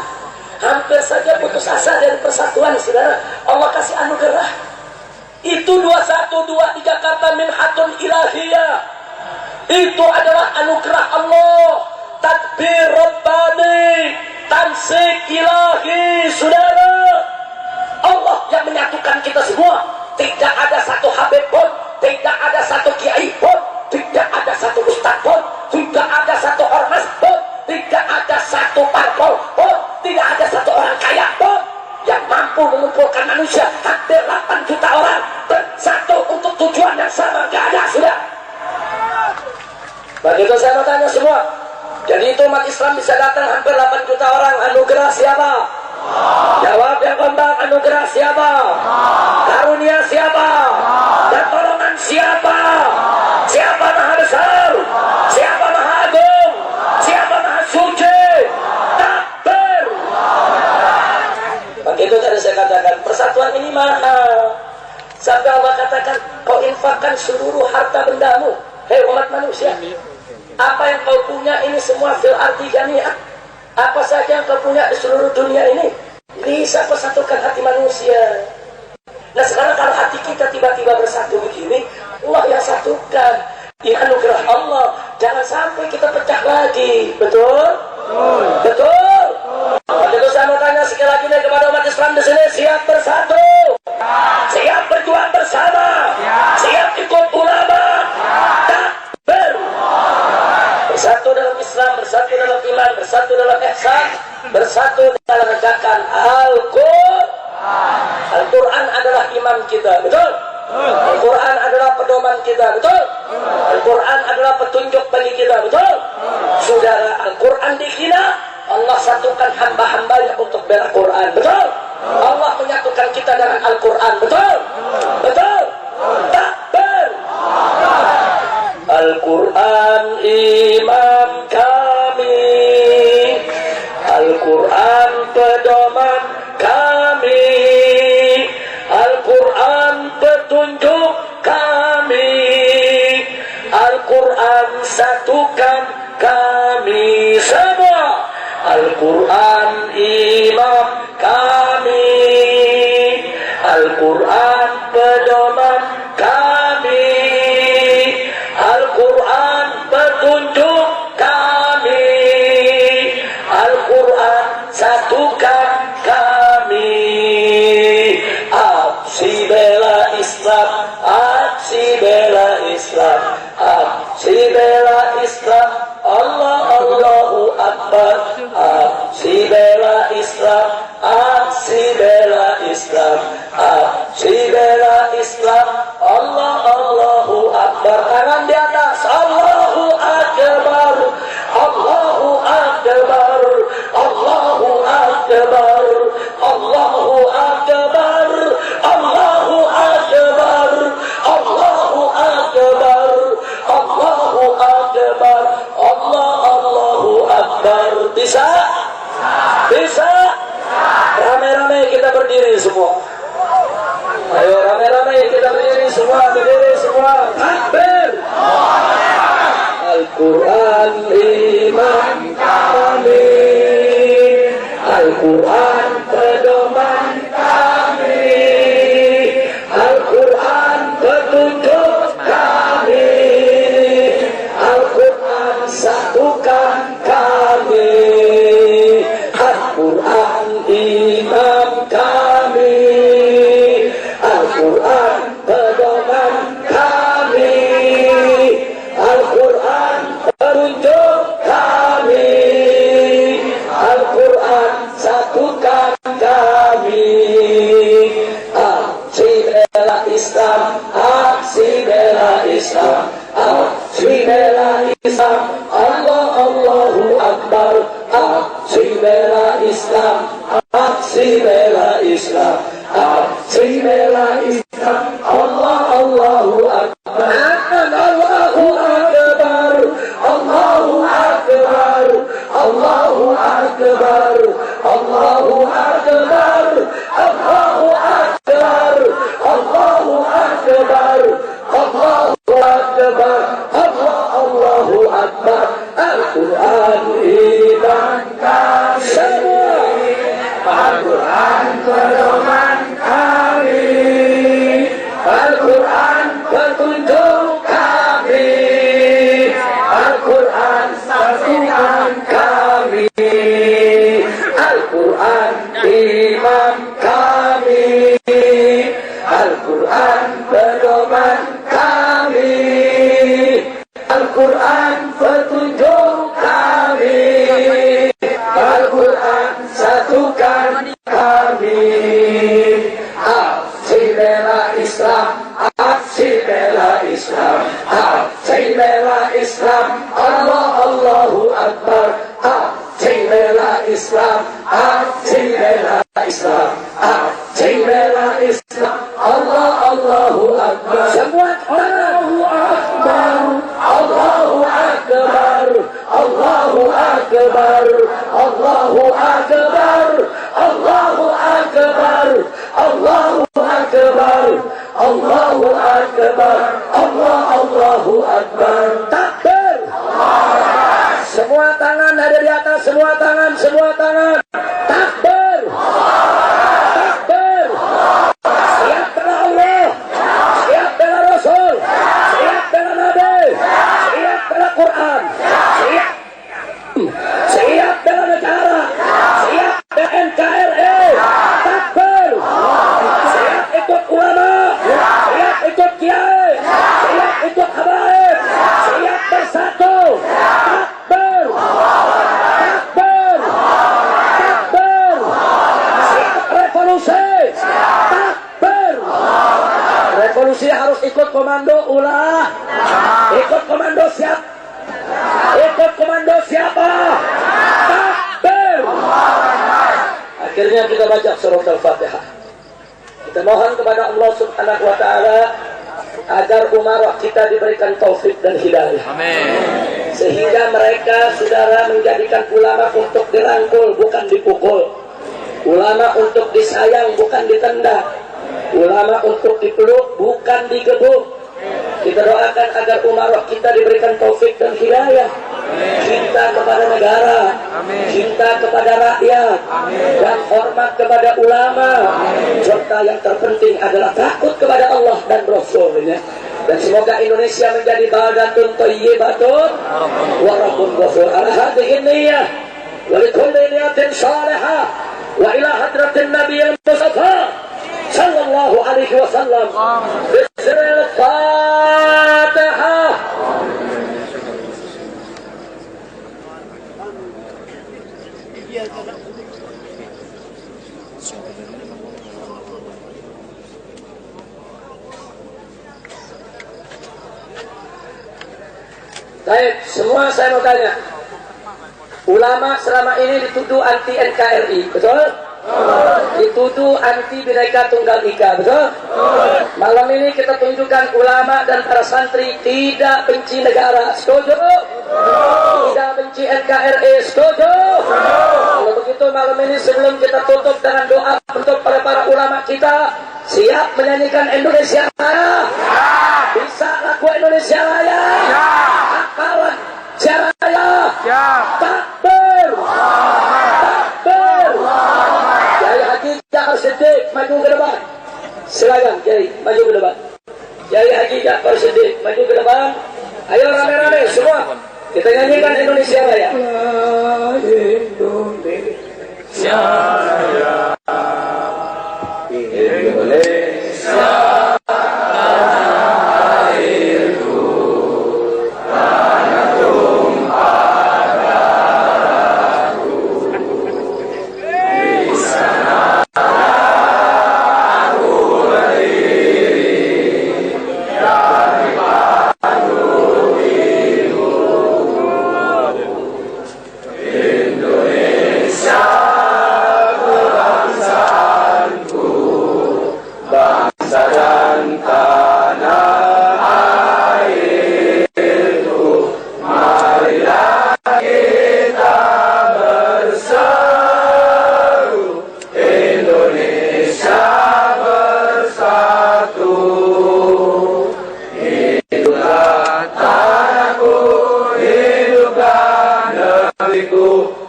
hampir saja putus asa dari persatuan, saudara, Allah kasih anugerah. Itu 212 di Jakarta, minhatun ilahiyah. Itu adalah anugerah Allah, tadbir Rabbani, tansik ilahi, saudara. Allah yang menyatukan kita semua. Tidak ada satu habib pun, tidak ada satu kiai pun, tidak ada satu ustaz pun, tidak ada satu ormas pun, tidak ada satu parpol pun, tidak ada satu orang kaya pun yang mampu mengumpulkan manusia hampir 8 juta orang bersatu untuk tujuan yang sama. Gak ada, sudah. Begitu saya mau tanya semua. Jadi itu umat Islam bisa datang hampir 8 juta orang. Anugerah siapa? Jawab yang kompak. Anugerah siapa? Karunia siapa? Dan tolongan siapa? Siapa maha besar? Siapa maha agung? Siapa maha suci? Takbir. Begitu tadi saya katakan, persatuan ini mahal. Sampai Allah katakan, kau infakkan seluruh harta bendamu, hei umat manusia. Apa yang kau punya ini semua fil ardi jami'ah. Apa saja yang kau punya di seluruh dunia ini bisa persatukan hati manusia. Nah sekarang kalau hati kita tiba-tiba bersatu begini, Allah yang satukan. Ini anugerah Allah. Jangan sampai kita pecah lagi. Betul? Betul? Betul. Saya mau tanya sekali lagi nih kepada umat Islam di sini, siap bersatu? Siap berjuang bersama? Siap ikut ulama? Takbir. Bersatu dalam Islam, bersatu dalam iman, bersatu dalam ihsan, bersatu dalam menegakkan Al-Quran adalah imam kita, betul? Al-Quran adalah pedoman kita, betul? Al-Quran adalah petunjuk bagi kita, betul? Saudara, Al-Quran dihina, Allah satukan hamba-hambanya untuk bela Quran, betul? Allah menyatukan kita dengan Al-Quran, betul? Betul? Takbir. Al-Quran imam kami, Al-Quran pedoman kami, Al-Quran petunjuk kami, Al-Quran satukan kami semua. Al-Quran imam kami, Al-Quran pedoman kami, Al-Quran petunjuk kami, Al-Quran satukan kami. Aksi bela Islam, aksi bela Islam, aksi bela Islam. Allah Allahu Akbar. Akbar. Aksi bela Islam, aksi bela Islam, aksi bela Islam. Allah Allahu Akbar. Tangan di atas. Allahu Akbar, Allahu Akbar, Allahu Akbar, Allahu Akbar, Allahu Akbar, Allahu Akbar, Allahu Akbar, Allahu Akbar. Bisa? Bisa? Rame-rame kita berdiri semua. Ayo rame-rame kita berdiri semua. Takbir. Al-Quran imam kami, Al-Quran pedoman kami, Al-Quran petunjuk kami, Al-Quran satukan kami, Al-Quran imam kami, Al-Quran pedoman kami, Al-Quran petunjuk kami, Al-Quran satukan kami. Aksi bela Islam, aksi bela Islam, aksi bela Islam. Allah Allahu Akbar. Aksi bela Islam, aksi bela Islam, aksi bela Islam. Allah Allahu Akbar. Allahu Akbar, Allahu Akbar, Allahu Akbar, Allahu Akbar, Allahu Akbar, Allahu Akbar, Allahu Akbar, Allahu Akbar. Al-Quran iman kami semua, Al-Quran pedoman kami, Al-Quran petunjuk kami, Al-Quran satukan kami, Al-Quran imam kami, Al-Quran pedoman kami, Al-Quran petunjuk kami, Al-Quran satukan kami. Aksi bela Islam, aksi bela Islam, aksi bela Islam. Allah Allahu Akbar. Aksi bela Islam, aksi bela Islam, aksi bela Islam. Allah Allahu Akbar. Semua Allahu Akbar, Allahu Akbar, Allahu Akbar, Allahu Akbar, Allahu Akbar, Allahu Akbar, Allahu Akbar, Allahu Akbar. Takbir. Semua tangan ada di atas, semua tangan, semua tangan. Takbir. Takbir. Siap bela Allah, siap bela Rasul, siap bela Nabi, siap bela Quran, siap bela negara, siap bela NKRI. Takbir. Siap ikut ulama, siap ikut kiai, siap ikut habaib, siap bersatu. Takbir. Takbir. Takbir. Siap revolusi. Takbir. Revolusi harus ikut komando ulah. Ikut komando siap. Ikut komando siapa? Takbir. Akhirnya kita baca surah Al-Fatihah. Kita mohon kepada Allah Subhanahu wa Ta'ala agar umarah kita diberikan taufik dan hidayah. Amin. Sehingga mereka, saudara, menjadikan ulama untuk dirangkul, bukan dipukul. Ulama untuk disayang, bukan ditendang. Ulama untuk dipeluk, bukan digebuk. Kita doakan agar umarah kita diberikan taufik dan hidayah. Cinta kepada negara, cinta kepada rakyat, dan hormat kepada ulama. Serta yang terpenting adalah takut kepada Allah dan Rasulnya. Dan semoga Indonesia menjadi baldatun thayyibatun wa rabbun ghafur. Ala hadhihi niyyah wa likulli niyatin salihah wa ila hadratin nabiyil mustafa sallallahu alaihi wasallam. Bismillahirrahmanirrahim. Baik, semua saya mau tanya. Ulama selama ini dituduh anti NKRI, betul? Dituduh anti Bhinneka Tunggal Ika, betul? Malam ini kita tunjukkan ulama dan para santri tidak benci negara, setuju? Tidak benci NKRI, setuju? Kalau begitu malam ini sebelum kita tutup dengan doa untuk para ulama kita, siap menyanyikan Indonesia Raya? Bisa lagu Indonesia Raya? Kawan Jaya, takbir, takbir. Kiai Haji Ja'far Siddiq maju ke depan. Silakan Kiai maju ke depan. Kiai Haji Ja'far Siddiq maju ke depan. Ayo rame-rame semua kita nyanyikan Indonesia Raya. Indonesia Raya, Indonesia.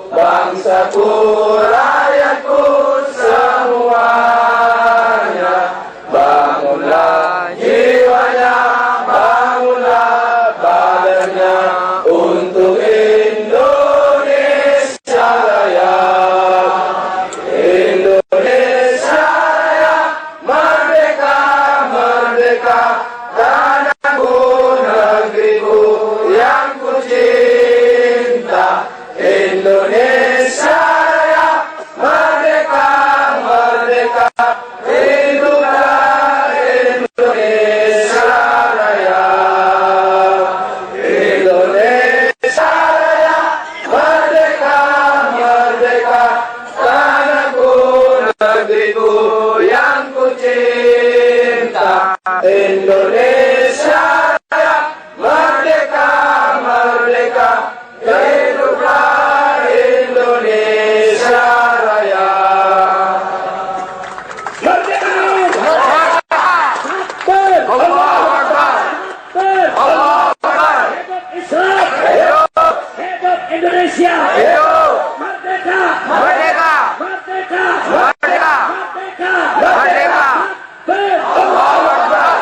Bangsaku, rakyatku semuanya, bangunlah jiwanya, bangunlah badannya untuk Indonesia Raya. Indonesia Raya, merdeka, merdeka, tanahku, negeriku yang ku cinta. Indonesia Raya, merdeka, merdeka, hiduplah Indonesia Raya. Indonesia Raya, merdeka, merdeka, tanahku, negeriku yang ku cinta. Indonesia Raya, merdeka, merdeka, hiduplah Indonesia Raya. Merdeka! Akbar! Allahu Akbar! Allahu Akbar! Islam! Hidup! Hidup Indonesia! Hidup! Merdeka! Merdeka! Merdeka! Merdeka! Merdeka! Merdeka! Allahu Akbar!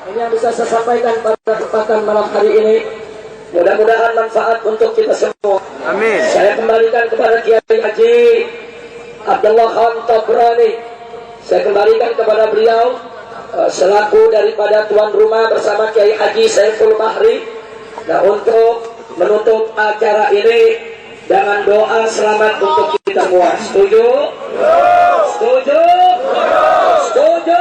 Ini yang bisa saya sampaikan pada kesempatan malam hari ini. Mudah-mudahan manfaat untuk kita semua. Amin. Saya kembalikan kepada Kiai Haji Abdullah Khan Tabrani. Saya kembalikan kepada beliau selaku daripada tuan rumah bersama Kiai Haji Saiful Mahri. Nah, untuk menutup acara ini dengan doa selamat untuk kita semua. Setuju? Setuju? Setuju?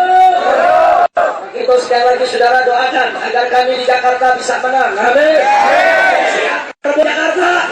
Itu sekali lagi saudara doakan agar kami di Jakarta bisa menang. Amin. Siap Jakarta.